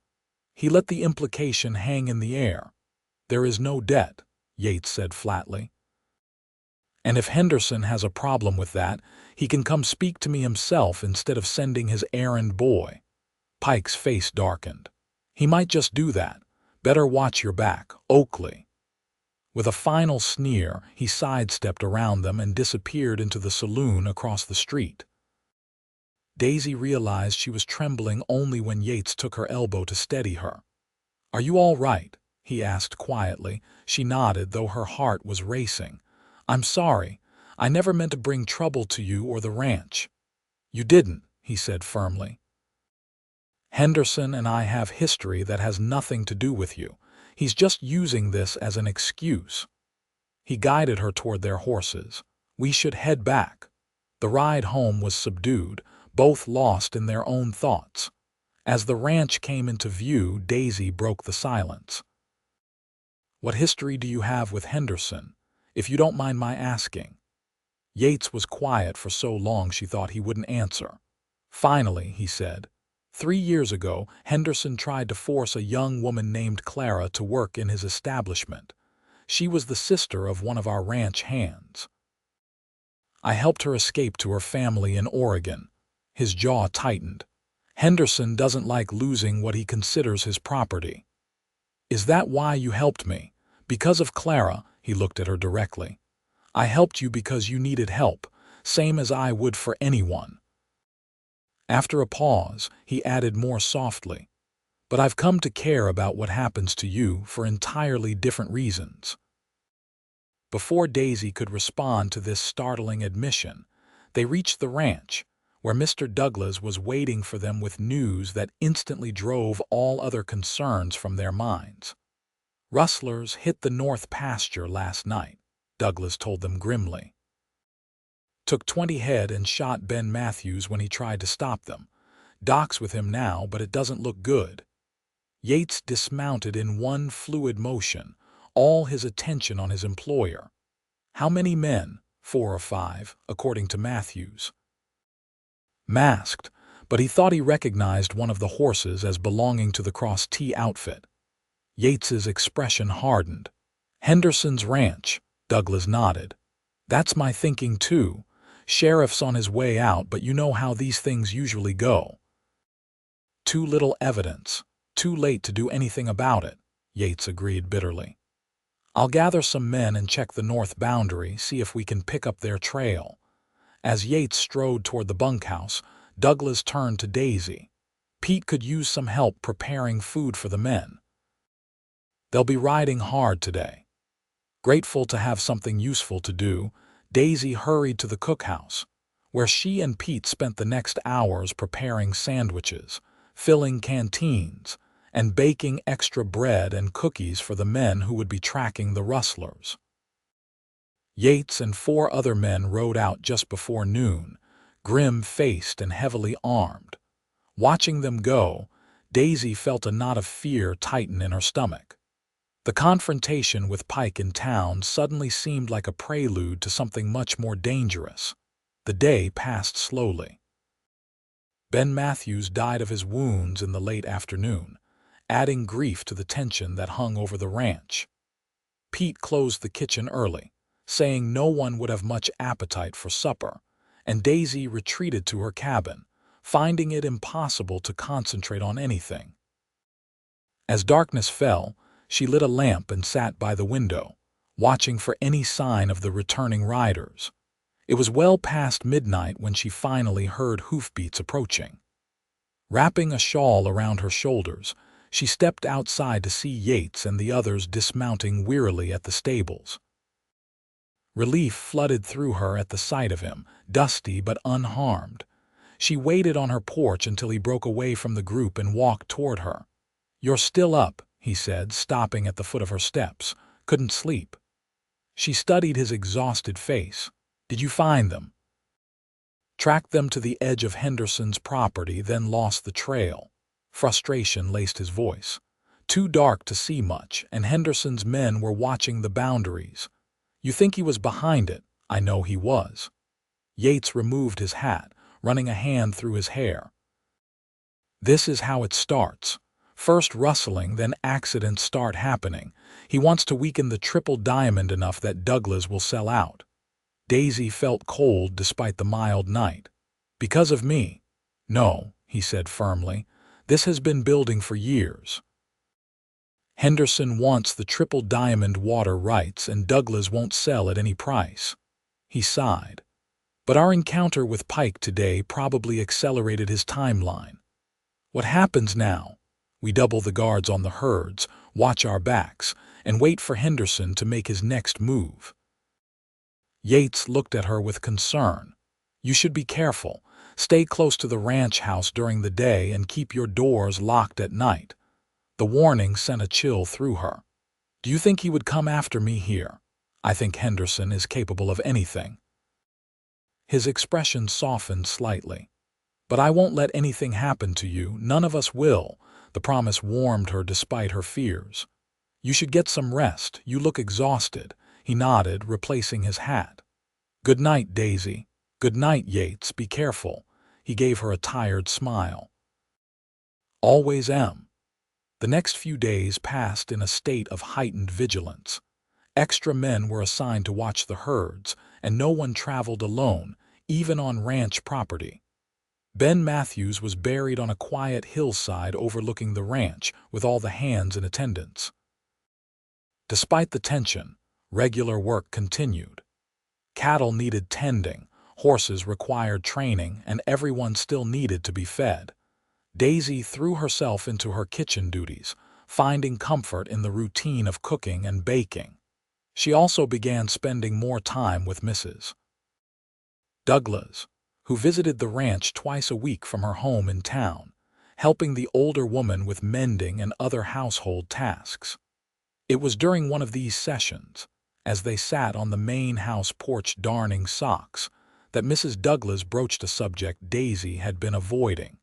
He let the implication hang in the air. "There is no debt," Yates said flatly. "And if Henderson has a problem with that, he can come speak to me himself instead of sending his errand boy." Pike's face darkened. "He might just do that. Better watch your back, Oakley." With a final sneer, he sidestepped around them and disappeared into the saloon across the street. Daisy realized she was trembling only when Yates took her elbow to steady her. "Are you all right?" he asked quietly. She nodded, though her heart was racing. "I'm sorry. I never meant to bring trouble to you or the ranch." "You didn't," he said firmly. "Henderson and I have history that has nothing to do with you. He's just using this as an excuse." He guided her toward their horses. "We should head back." The ride home was subdued, both lost in their own thoughts. As the ranch came into view, Daisy broke the silence. "What history do you have with Henderson, if you don't mind my asking?" Yates was quiet for so long she thought he wouldn't answer. Finally, he said, 3 years ago, Henderson tried to force a young woman named Clara to work in his establishment. She was the sister of one of our ranch hands. I helped her escape to her family in Oregon." His jaw tightened. "Henderson doesn't like losing what he considers his property." "Is that why you helped me? Because of Clara?" He looked at her directly. "I helped you because you needed help, same as I would for anyone." After a pause, he added more softly, "But I've come to care about what happens to you for entirely different reasons." Before Daisy could respond to this startling admission, they reached the ranch, where Mr. Douglas was waiting for them with news that instantly drove all other concerns from their minds. "Rustlers hit the north pasture last night," Douglas told them grimly. "Took 20 head and shot Ben Matthews when he tried to stop them. Doc's with him now, but it doesn't look good." Yates dismounted in one fluid motion, all his attention on his employer. How many men? 4 or 5, according to Matthews. Masked, but he thought he recognized one of the horses as belonging to the Cross T outfit. Yates's expression hardened. Henderson's ranch, Douglas nodded. That's my thinking too. Sheriff's on his way out, but you know how these things usually go. Too little evidence. Too late to do anything about it, Yates agreed bitterly. I'll gather some men and check the north boundary, see if we can pick up their trail. As Yates strode toward the bunkhouse, Douglas turned to Daisy. Pete could use some help preparing food for the men. They'll be riding hard today. Grateful to have something useful to do, Daisy hurried to the cookhouse, where she and Pete spent the next hours preparing sandwiches, filling canteens, and baking extra bread and cookies for the men who would be tracking the rustlers. Yates and 4 other men rode out just before noon, grim-faced and heavily armed. Watching them go, Daisy felt a knot of fear tighten in her stomach. The confrontation with Pike in town suddenly seemed like a prelude to something much more dangerous. The day passed slowly. Ben Matthews died of his wounds in the late afternoon, adding grief to the tension that hung over the ranch. Pete closed the kitchen early, saying no one would have much appetite for supper, and Daisy retreated to her cabin, finding it impossible to concentrate on anything. As darkness fell, she lit a lamp and sat by the window, watching for any sign of the returning riders. It was well past midnight when she finally heard hoofbeats approaching. Wrapping a shawl around her shoulders, she stepped outside to see Yates and the others dismounting wearily at the stables. Relief flooded through her at the sight of him, dusty but unharmed. She waited on her porch until he broke away from the group and walked toward her. "You're still up," he said, stopping at the foot of her steps. "Couldn't sleep." She studied his exhausted face. "Did you find them?" "Tracked them to the edge of Henderson's property, then lost the trail." Frustration laced his voice. "Too dark to see much, and Henderson's men were watching the boundaries. You think he was behind it? I know he was." Yates removed his hat, running a hand through his hair. "This is how it starts. First rustling, then accidents start happening. He wants to weaken the Triple Diamond enough that Douglas will sell out." Daisy felt cold despite the mild night. "Because of me?" "No," he said firmly. "This has been building for years. Henderson wants the Triple Diamond water rights, and Douglas won't sell at any price." He sighed. "But our encounter with Pike today probably accelerated his timeline. What happens now? We double the guards on the herds, watch our backs, and wait for Henderson to make his next move." Yates looked at her with concern. "You should be careful. Stay close to the ranch house during the day and keep your doors locked at night." The warning sent a chill through her. "Do you think he would come after me here? I think Henderson is capable of anything." His expression softened slightly. "But I won't let anything happen to you. None of us will." The promise warmed her despite her fears. "You should get some rest. You look exhausted." He nodded, replacing his hat. "Good night, Daisy." "Good night, Yates. Be careful." He gave her a tired smile. "Always am." The next few days passed in a state of heightened vigilance. Extra men were assigned to watch the herds, and no one traveled alone, even on ranch property. Ben Matthews was buried on a quiet hillside overlooking the ranch, with all the hands in attendance. Despite the tension, regular work continued. Cattle needed tending, horses required training, and everyone still needed to be fed. Daisy threw herself into her kitchen duties, finding comfort in the routine of cooking and baking. She also began spending more time with Mrs. Douglas, who visited the ranch twice a week from her home in town, helping the older woman with mending and other household tasks. It was during one of these sessions, as they sat on the main house porch darning socks, that Mrs. Douglas broached a subject Daisy had been avoiding.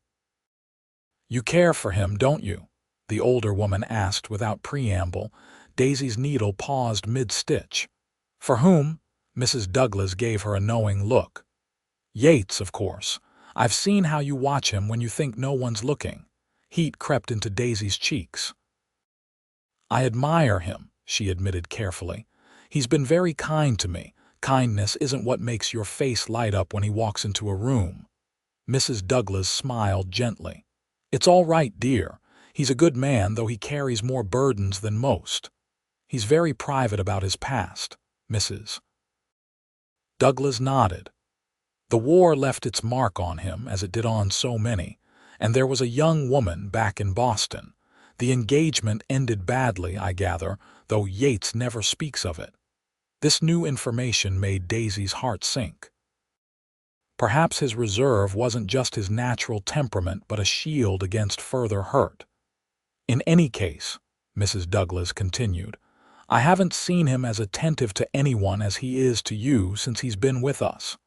"You care for him, don't you?" the older woman asked without preamble. Daisy's needle paused mid-stitch. "For whom?" Mrs. Douglas gave her a knowing look. Yates, of course. I've seen how you watch him when you think no one's looking. Heat crept into Daisy's cheeks. I admire him, she admitted carefully. He's been very kind to me. Kindness isn't what makes your face light up when he walks into a room. Mrs. Douglas smiled gently. It's all right, dear. He's a good man, though he carries more burdens than most. He's very private about his past, Mrs. Douglas nodded. The war left its mark on him, as it did on so many, and there was a young woman back in Boston. The engagement ended badly, I gather, though Yates never speaks of it. This new information made Daisy's heart sink. Perhaps his reserve wasn't just his natural temperament, but a shield against further hurt. In any case, Mrs. Douglas continued, I haven't seen him as attentive to anyone as he is to you since he's been with us.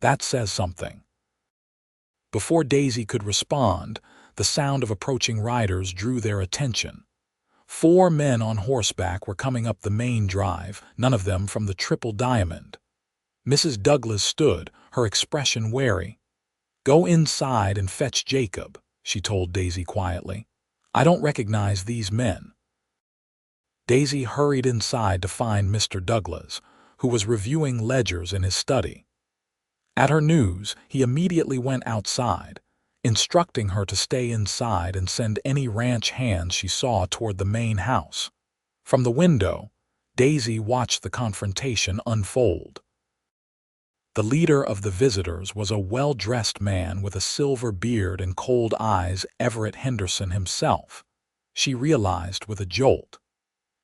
That says something. Before Daisy could respond, the sound of approaching riders drew their attention. 4 men on horseback were coming up the main drive, none of them from the Triple Diamond. Mrs. Douglas stood, her expression wary. Go inside and fetch Jacob, she told Daisy quietly. I don't recognize these men. Daisy hurried inside to find Mr. Douglas, who was reviewing ledgers in his study. At her news, he immediately went outside, instructing her to stay inside and send any ranch hands she saw toward the main house. From the window, Daisy watched the confrontation unfold. The leader of the visitors was a well-dressed man with a silver beard and cold eyes, Everett Henderson himself, she realized with a jolt.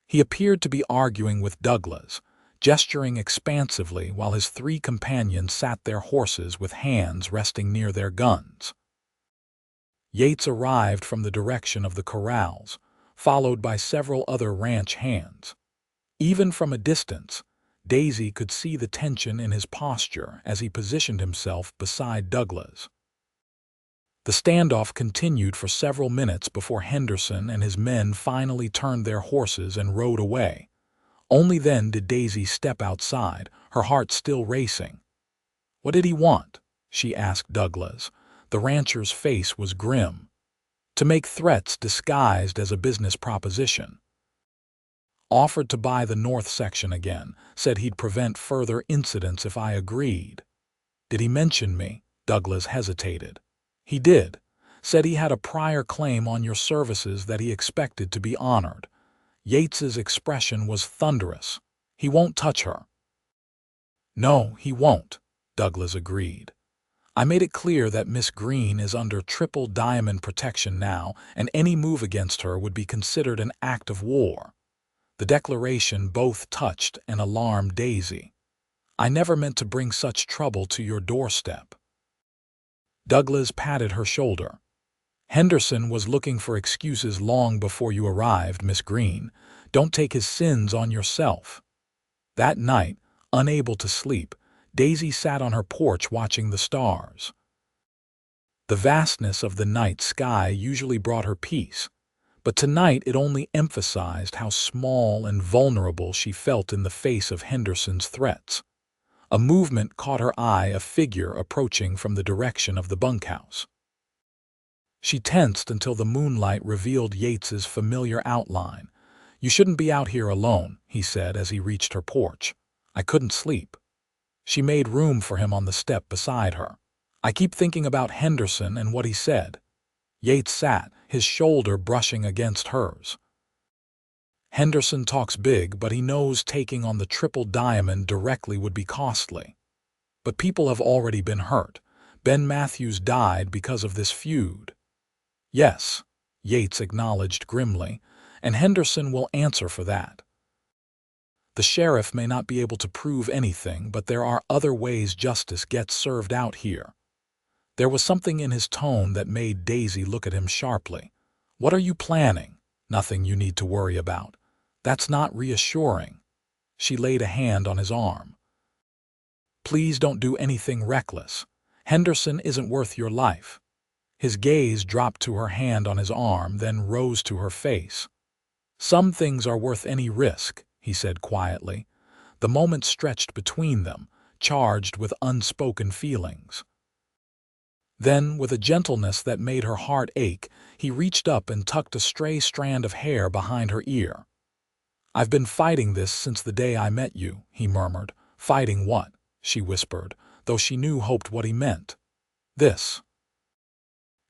He appeared to be arguing with Douglas, gesturing expansively while his 3 companions sat their horses with hands resting near their guns. Yates arrived from the direction of the corrals, followed by several other ranch hands. Even from a distance, Daisy could see the tension in his posture as he positioned himself beside Douglas. The standoff continued for several minutes before Henderson and his men finally turned their horses and rode away. Only then did Daisy step outside, her heart still racing. What did he want? She asked Douglas. The rancher's face was grim. To make threats disguised as a business proposition. Offered to buy the north section again, said he'd prevent further incidents if I agreed. Did he mention me? Douglas hesitated. He did. Said he had a prior claim on your services that he expected to be honored. Yates's expression was thunderous. He won't touch her. No, he won't, Douglas agreed. I made it clear that Miss Greene is under Triple Diamond protection now, and any move against her would be considered an act of war. The declaration both touched and alarmed Daisy. I never meant to bring such trouble to your doorstep. Douglas patted her shoulder. Henderson was looking for excuses long before you arrived, Miss Greene. Don't take his sins on yourself. That night, unable to sleep, Daisy sat on her porch watching the stars. The vastness of the night sky usually brought her peace, but tonight it only emphasized how small and vulnerable she felt in the face of Henderson's threats. A movement caught her eye, a figure approaching from the direction of the bunkhouse. She tensed until the moonlight revealed Yates's familiar outline. You shouldn't be out here alone, he said as he reached her porch. I couldn't sleep. She made room for him on the step beside her. I keep thinking about Henderson and what he said. Yates sat, his shoulder brushing against hers. Henderson talks big, but he knows taking on the Triple Diamond directly would be costly. But people have already been hurt. Ben Matthews died because of this feud. Yes, Yates acknowledged grimly, and Henderson will answer for that. The sheriff may not be able to prove anything, but there are other ways justice gets served out here. There was something in his tone that made Daisy look at him sharply. What are you planning? Nothing you need to worry about. That's not reassuring. She laid a hand on his arm. Please don't do anything reckless. Henderson isn't worth your life. His gaze dropped to her hand on his arm, then rose to her face. Some things are worth any risk, he said quietly. The moment stretched between them, charged with unspoken feelings. Then, with a gentleness that made her heart ache, he reached up and tucked a stray strand of hair behind her ear. "I've been fighting this since the day I met you," he murmured. "Fighting what?" she whispered, though she knew hoped what he meant. "This."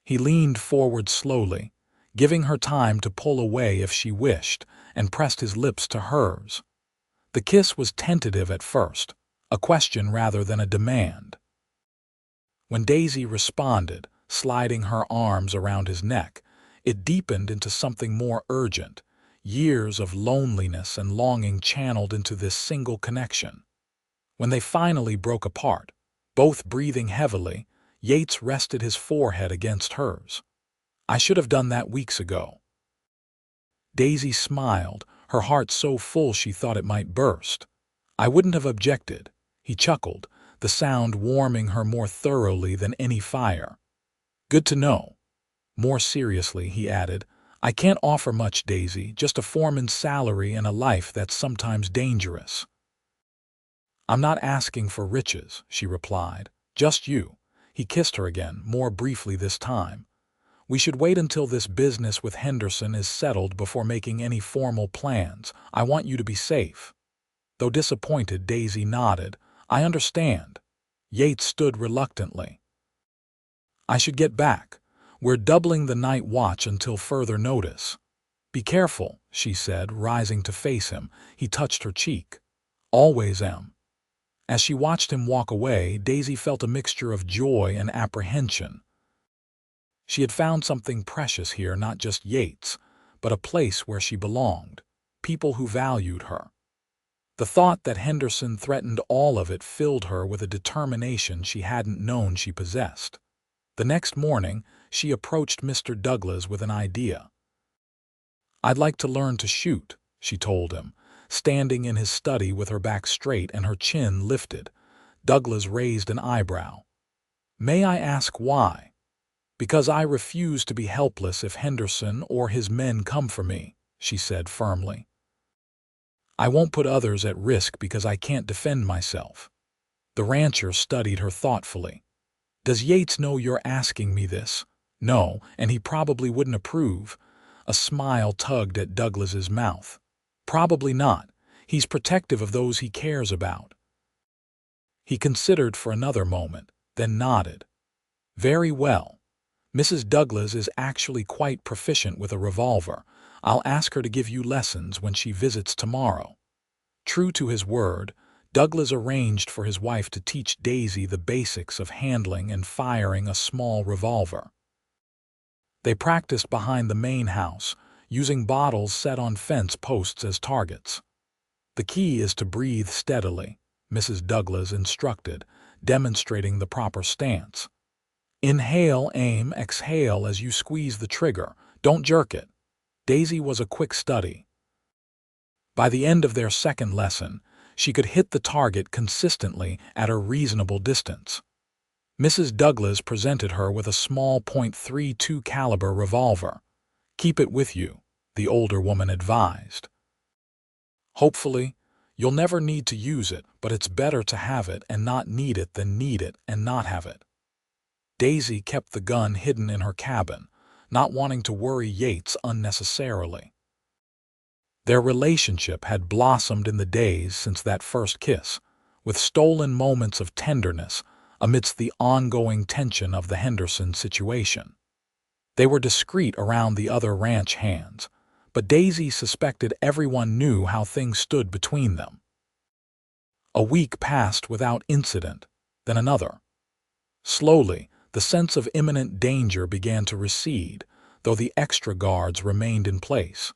He leaned forward slowly, giving her time to pull away if she wished, and pressed his lips to hers. The kiss was tentative at first, a question rather than a demand. When Daisy responded, sliding her arms around his neck, it deepened into something more urgent, years of loneliness and longing channeled into this single connection. When they finally broke apart, both breathing heavily, Yates rested his forehead against hers. "I should have done that weeks ago." Daisy smiled, her heart so full she thought it might burst. "I wouldn't have objected," he chuckled, the sound warming her more thoroughly than any fire. "Good to know." More seriously, he added, "I can't offer much, Daisy, just a foreman's salary and a life that's sometimes dangerous." "I'm not asking for riches," she replied. "Just you." He kissed her again, more briefly this time. "We should wait until this business with Henderson is settled before making any formal plans. I want you to be safe." Though disappointed, Daisy nodded. "I understand." Yates stood reluctantly. "I should get back. We're doubling the night watch until further notice." "Be careful," she said, rising to face him. He touched her cheek. "Always am." As she watched him walk away, Daisy felt a mixture of joy and apprehension. She had found something precious here, not just Yates, but a place where she belonged, people who valued her. The thought that Henderson threatened all of it filled her with a determination she hadn't known she possessed. The next morning, she approached Mr. Douglas with an idea. "I'd like to learn to shoot," she told him, standing in his study with her back straight and her chin lifted. Douglas raised an eyebrow. "May I ask why?" "Because I refuse to be helpless if Henderson or his men come for me," she said firmly. "I won't put others at risk because I can't defend myself." The rancher studied her thoughtfully. "Does Yates know you're asking me this?" "No, and he probably wouldn't approve." A smile tugged at Douglas's mouth. "Probably not. He's protective of those he cares about." He considered for another moment, then nodded. "Very well. Mrs. Douglas is actually quite proficient with a revolver. I'll ask her to give you lessons when she visits tomorrow." True to his word, Douglas arranged for his wife to teach Daisy the basics of handling and firing a small revolver. They practiced behind the main house, using bottles set on fence posts as targets. "The key is to breathe steadily," Mrs. Douglas instructed, demonstrating the proper stance. "Inhale, aim, exhale as you squeeze the trigger. Don't jerk it." Daisy was a quick study. By the end of their second lesson, she could hit the target consistently at a reasonable distance. Mrs. Douglas presented her with a small .32 caliber revolver. "Keep it with you," the older woman advised. "Hopefully, you'll never need to use it, but it's better to have it and not need it than need it and not have it." Daisy kept the gun hidden in her cabin, not wanting to worry Yates unnecessarily. Their relationship had blossomed in the days since that first kiss, with stolen moments of tenderness amidst the ongoing tension of the Henderson situation. They were discreet around the other ranch hands, but Daisy suspected everyone knew how things stood between them. A week passed without incident, then another. Slowly, the sense of imminent danger began to recede, though the extra guards remained in place.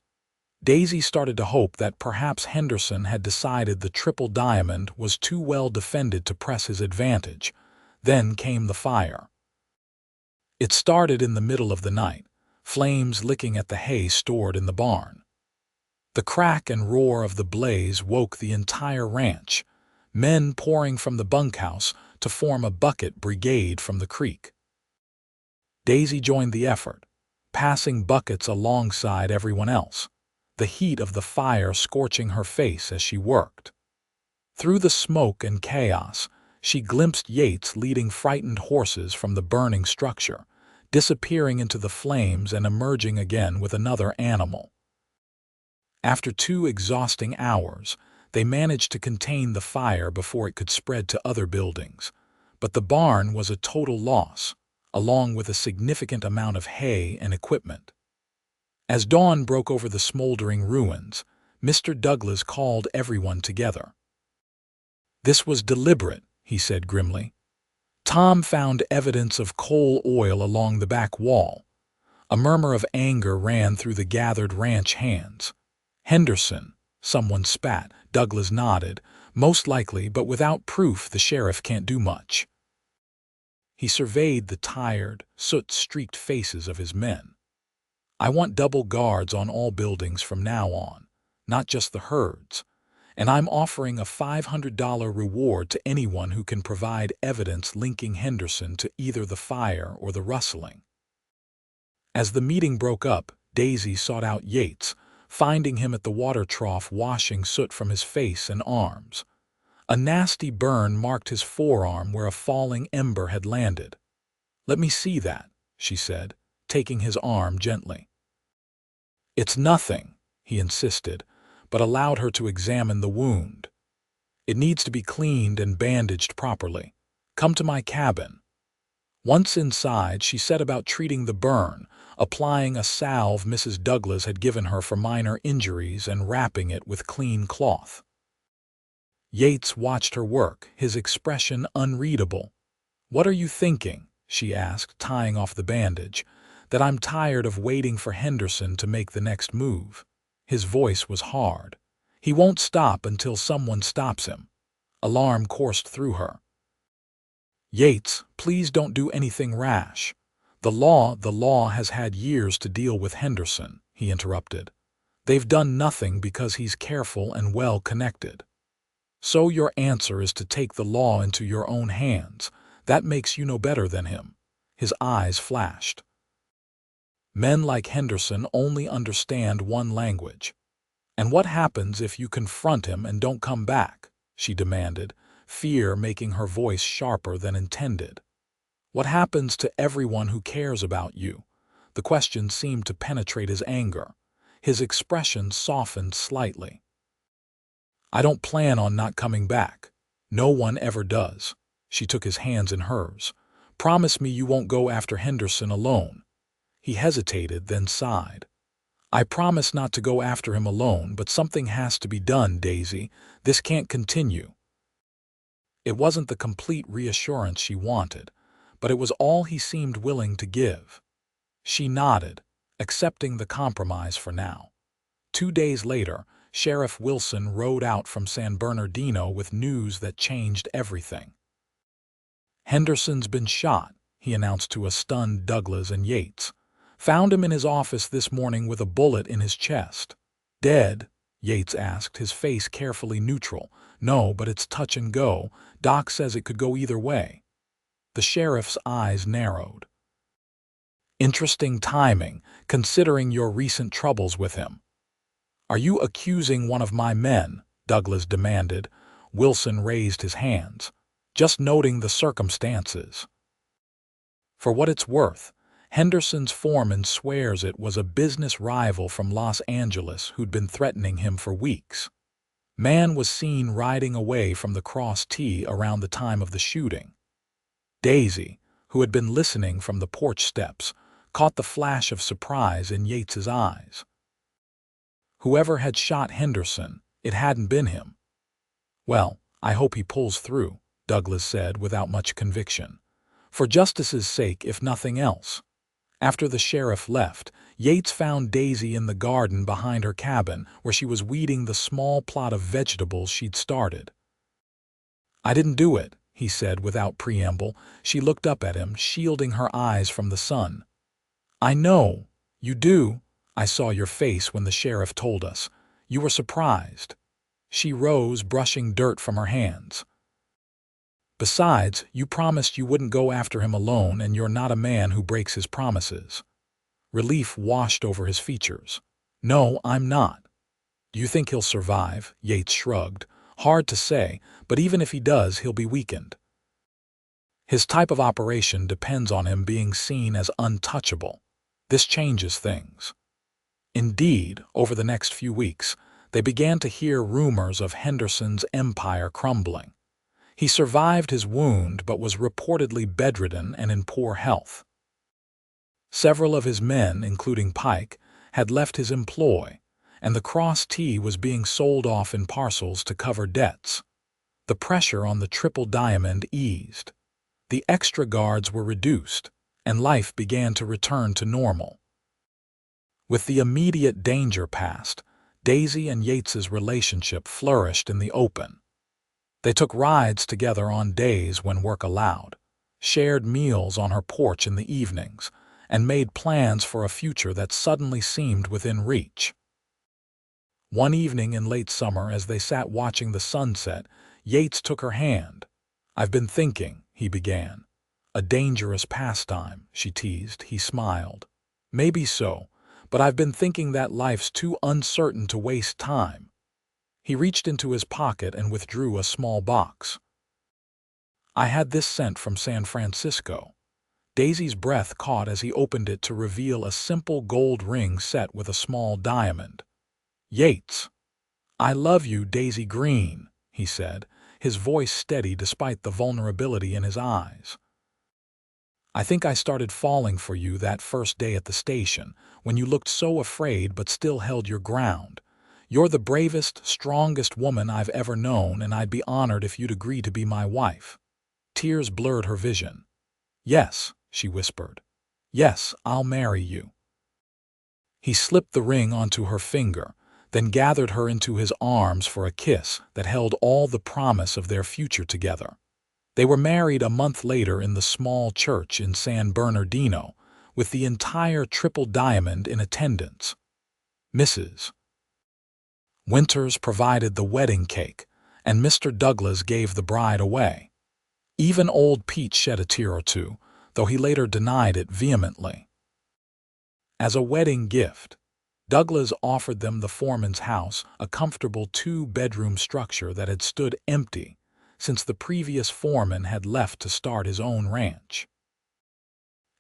Daisy started to hope that perhaps Henderson had decided the Triple Diamond was too well defended to press his advantage. Then came the fire. It started in the middle of the night, flames licking at the hay stored in the barn. The crack and roar of the blaze woke the entire ranch, men pouring from the bunkhouse to form a bucket brigade from the creek. Daisy joined the effort, passing buckets alongside everyone else, the heat of the fire scorching her face as she worked. Through the smoke and chaos, she glimpsed Yates leading frightened horses from the burning structure, disappearing into the flames and emerging again with another animal. After 2 exhausting hours, they managed to contain the fire before it could spread to other buildings. But the barn was a total loss, along with a significant amount of hay and equipment. As dawn broke over the smoldering ruins, Mr. Douglas called everyone together. "This was deliberate," he said grimly. "Tom found evidence of coal oil along the back wall." A murmur of anger ran through the gathered ranch hands. "Henderson," someone spat. Douglas nodded. "Most likely, but without proof the sheriff can't do much." He surveyed the tired, soot-streaked faces of his men. "I want double guards on all buildings from now on, not just the herds. And I'm offering a $500 reward to anyone who can provide evidence linking Henderson to either the fire or the rustling." As the meeting broke up, Daisy sought out Yates, finding him at the water trough washing soot from his face and arms. A nasty burn marked his forearm where a falling ember had landed. "Let me see that," she said, taking his arm gently. "It's nothing," he insisted, but allowed her to examine the wound. "It needs to be cleaned and bandaged properly. Come to my cabin." Once inside, she set about treating the burn, applying a salve Mrs. Douglas had given her for minor injuries and wrapping it with clean cloth. Yates watched her work, his expression unreadable. "What are you thinking?" she asked, tying off the bandage. "That I'm tired of waiting for Henderson to make the next move." His voice was hard. "He won't stop until someone stops him." Alarm coursed through her. "Yates, please don't do anything rash. The law has had years to deal with Henderson," he interrupted. "They've done nothing because he's careful and well-connected. So your answer is to take the law into your own hands. That makes you no better than him." His eyes flashed. "Men like Henderson only understand one language." "And what happens if you confront him and don't come back?" she demanded, fear making her voice sharper than intended. "What happens to everyone who cares about you?" The question seemed to penetrate his anger. His expression softened slightly. "I don't plan on not coming back. No one ever does." She took his hands in hers. "Promise me you won't go after Henderson alone." He hesitated, then sighed. "I promise not to go after him alone, but something has to be done, Daisy. This can't continue." It wasn't the complete reassurance she wanted, but it was all he seemed willing to give. She nodded, accepting the compromise for now. 2 days later, Sheriff Wilson rode out from San Bernardino with news that changed everything. "Henderson's been shot," he announced to a stunned Douglas and Yates. "Found him in his office this morning with a bullet in his chest." "Dead?" Yates asked, his face carefully neutral. "No, but it's touch and go. Doc says it could go either way." The sheriff's eyes narrowed. "Interesting timing, considering your recent troubles with him." "Are you accusing one of my men?" Douglas demanded. Wilson raised his hands. "Just noting the circumstances." "For what it's worth, Henderson's foreman swears it was a business rival from Los Angeles who'd been threatening him for weeks. Man was seen riding away from the Cross T around the time of the shooting." Daisy, who had been listening from the porch steps, caught the flash of surprise in Yates's eyes. Whoever had shot Henderson, it hadn't been him. "Well, I hope he pulls through," Douglas said without much conviction. "For justice's sake, if nothing else." After the sheriff left, Yates found Daisy in the garden behind her cabin, where she was weeding the small plot of vegetables she'd started. "I didn't do it," he said without preamble. She looked up at him, shielding her eyes from the sun. "I know. You do. I saw your face when the sheriff told us. You were surprised." She rose, brushing dirt from her hands. "Besides, you promised you wouldn't go after him alone, and you're not a man who breaks his promises." Relief washed over his features. "No, I'm not." "Do you think he'll survive?" Yates shrugged. Hard to say, but even if he does, he'll be weakened. His type of operation depends on him being seen as untouchable. This changes things. Indeed, over the next few weeks, they began to hear rumors of Henderson's empire crumbling. He survived his wound but was reportedly bedridden and in poor health. Several of his men, including Pike, had left his employ, and the Cross T was being sold off in parcels to cover debts. The pressure on the Triple Diamond eased. The extra guards were reduced, and life began to return to normal. With the immediate danger past, Daisy and Yates's relationship flourished in the open. They took rides together on days when work allowed, shared meals on her porch in the evenings, and made plans for a future that suddenly seemed within reach. One evening in late summer, as they sat watching the sunset, Yates took her hand. "I've been thinking," he began. "A dangerous pastime," she teased. He smiled. "Maybe so, but I've been thinking that life's too uncertain to waste time." He reached into his pocket and withdrew a small box. "I had this sent from San Francisco." Daisy's breath caught as he opened it to reveal a simple gold ring set with a small diamond. "Yates." "I love you, Daisy Greene," he said, his voice steady despite the vulnerability in his eyes. "I think I started falling for you that first day at the station, when you looked so afraid but still held your ground. You're the bravest, strongest woman I've ever known, and I'd be honored if you'd agree to be my wife." Tears blurred her vision. "Yes," she whispered. "Yes, I'll marry you." He slipped the ring onto her finger, then gathered her into his arms for a kiss that held all the promise of their future together. They were married a month later in the small church in San Bernardino, with the entire Triple Diamond in attendance. Mrs. Winters provided the wedding cake, and Mr. Douglas gave the bride away. Even old Pete shed a tear or two, though he later denied it vehemently. As a wedding gift, Douglas offered them the foreman's house, a comfortable two-bedroom structure that had stood empty since the previous foreman had left to start his own ranch.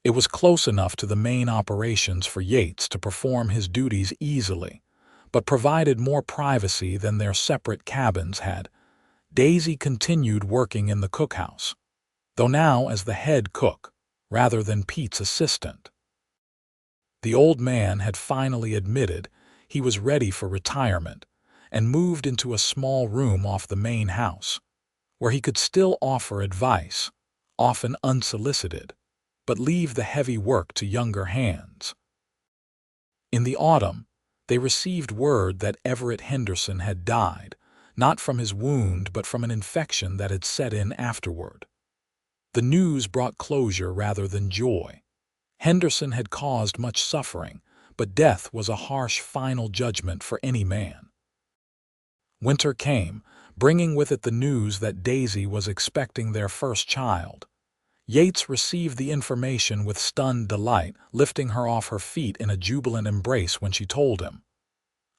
It was close enough to the main operations for Yates to perform his duties easily, but provided more privacy than their separate cabins had. Daisy continued working in the cookhouse, though now as the head cook, rather than Pete's assistant. The old man had finally admitted he was ready for retirement and moved into a small room off the main house, where he could still offer advice, often unsolicited, but leave the heavy work to younger hands. In the autumn, they received word that Everett Henderson had died, not from his wound but from an infection that had set in afterward. The news brought closure rather than joy. Henderson had caused much suffering, but death was a harsh final judgment for any man. Winter came, bringing with it the news that Daisy was expecting their first child. Yates received the information with stunned delight, lifting her off her feet in a jubilant embrace when she told him.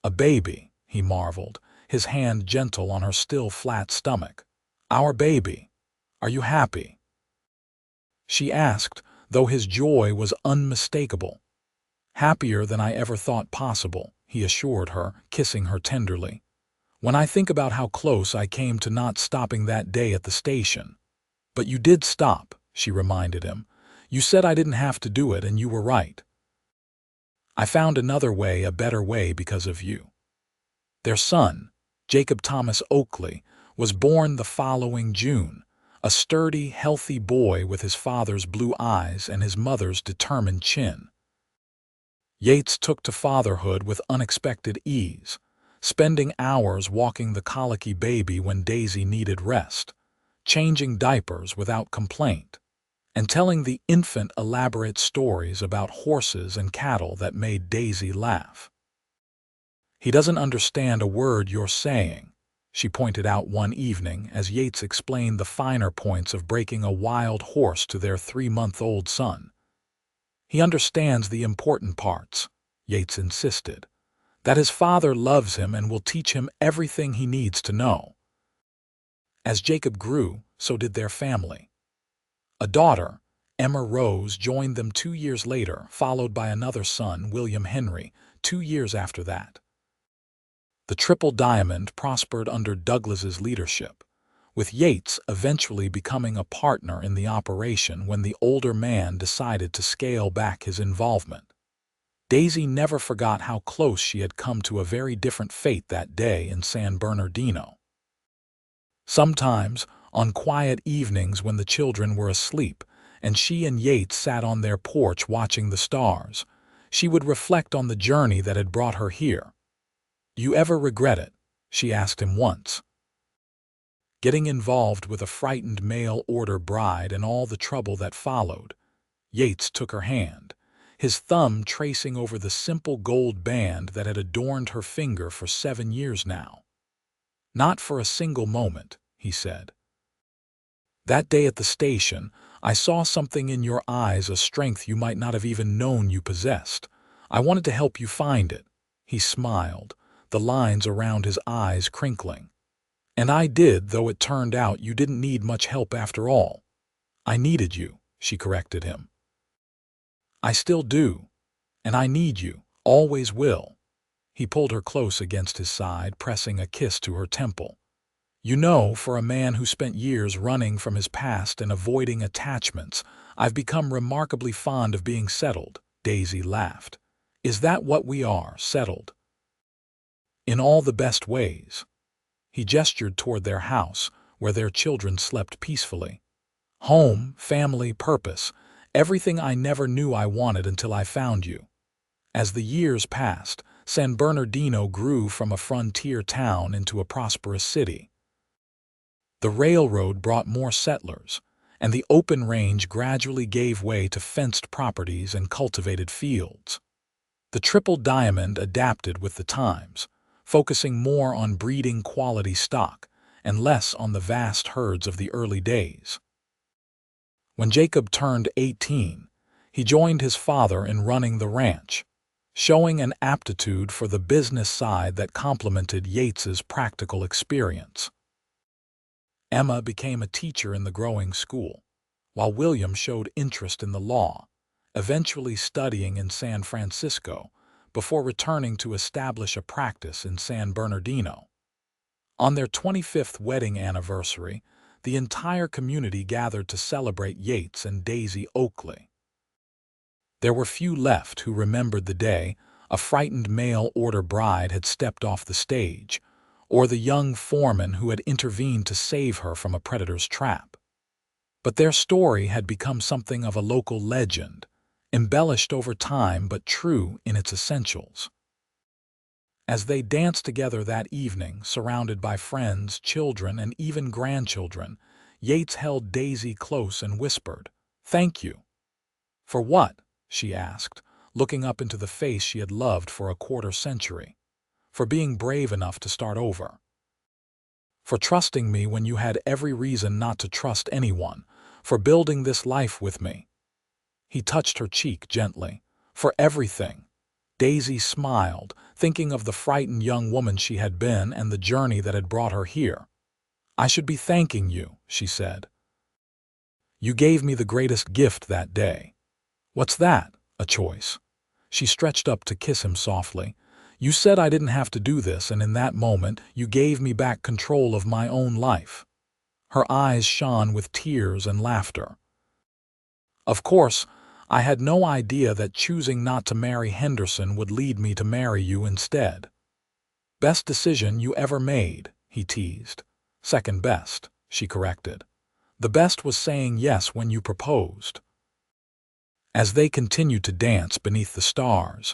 "A baby," he marveled, his hand gentle on her still flat stomach. "Our baby. Are you happy?" She asked, though his joy was unmistakable. "Happier than I ever thought possible," he assured her, kissing her tenderly. "When I think about how close I came to not stopping that day at the station." "But you did stop," she reminded him. "You said I didn't have to do it, and you were right. I found another way, a better way, because of you." Their son, Jacob Thomas Oakley, was born the following June, a sturdy, healthy boy with his father's blue eyes and his mother's determined chin. Yates took to fatherhood with unexpected ease, spending hours walking the colicky baby when Daisy needed rest, changing diapers without complaint, and telling the infant elaborate stories about horses and cattle that made Daisy laugh. "He doesn't understand a word you're saying," she pointed out one evening as Yates explained the finer points of breaking a wild horse to their 3-month-old son. "He understands the important parts," Yates insisted, "that his father loves him and will teach him everything he needs to know. As Jacob grew, so did their family. A daughter, Emma Rose, joined them 2 years later, followed by another son, William Henry, 2 years after that. The Triple Diamond prospered under Douglas's leadership, with Yates eventually becoming a partner in the operation when the older man decided to scale back his involvement. Daisy never forgot how close she had come to a very different fate that day in San Bernardino. Sometimes, on quiet evenings when the children were asleep and she and Yates sat on their porch watching the stars, she would reflect on the journey that had brought her here. "You ever regret it?" she asked him once. Getting involved with a frightened mail-order bride and all the trouble that followed. Yates took her hand, his thumb tracing over the simple gold band that had adorned her finger for 7 years now. "Not for a single moment," he said. "That day at the station, I saw something in your eyes, a strength you might not have even known you possessed. I wanted to help you find it." He smiled, the lines around his eyes crinkling. "And I did, though it turned out you didn't need much help after all." "I needed you," she corrected him. "I still do. And I need you, always will." He pulled her close against his side, pressing a kiss to her temple. "You know, for a man who spent years running from his past and avoiding attachments, I've become remarkably fond of being settled." Daisy laughed. "Is that what we are, settled?" "In all the best ways." He gestured toward their house, where their children slept peacefully. "Home, family, purpose, everything I never knew I wanted until I found you." As the years passed, San Bernardino grew from a frontier town into a prosperous city. The railroad brought more settlers, and the open range gradually gave way to fenced properties and cultivated fields. The Triple Diamond adapted with the times, focusing more on breeding quality stock and less on the vast herds of the early days. When Jacob turned 18, he joined his father in running the ranch, showing an aptitude for the business side that complemented Yates's practical experience. Emma became a teacher in the growing school, while William showed interest in the law, eventually studying in San Francisco before returning to establish a practice in San Bernardino. On their 25th wedding anniversary, the entire community gathered to celebrate Yates and Daisy Oakley. There were few left who remembered the day a frightened mail-order bride had stepped off the stage, or the young foreman who had intervened to save her from a predator's trap. But their story had become something of a local legend, embellished over time but true in its essentials. As they danced together that evening, surrounded by friends, children, and even grandchildren, Yates held Daisy close and whispered, "Thank you." "For what?" she asked, looking up into the face she had loved for a quarter century. "For being brave enough to start over. For trusting me when you had every reason not to trust anyone. For building this life with me." He touched her cheek gently. "For everything." Daisy smiled, thinking of the frightened young woman she had been and the journey that had brought her here. "I should be thanking you," she said. "You gave me the greatest gift that day." "What's that?" "A choice." She stretched up to kiss him softly. "You said I didn't have to do this, and in that moment you gave me back control of my own life." Her eyes shone with tears and laughter. "Of course, I had no idea that choosing not to marry Henderson would lead me to marry you instead." "Best decision you ever made," he teased. "Second best," she corrected. "The best was saying yes when you proposed." As they continued to dance beneath the stars,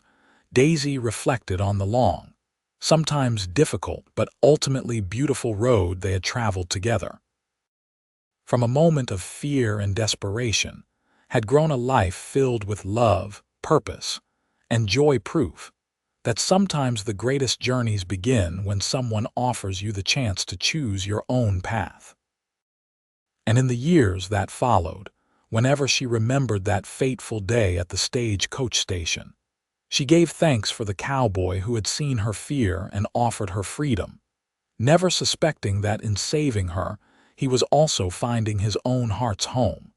Daisy reflected on the long, sometimes difficult but ultimately beautiful road they had traveled together. From a moment of fear and desperation, had grown a life filled with love, purpose, and joy, proof that sometimes the greatest journeys begin when someone offers you the chance to choose your own path. And in the years that followed, whenever she remembered that fateful day at the stagecoach station, she gave thanks for the cowboy who had seen her fear and offered her freedom, never suspecting that in saving her, he was also finding his own heart's home.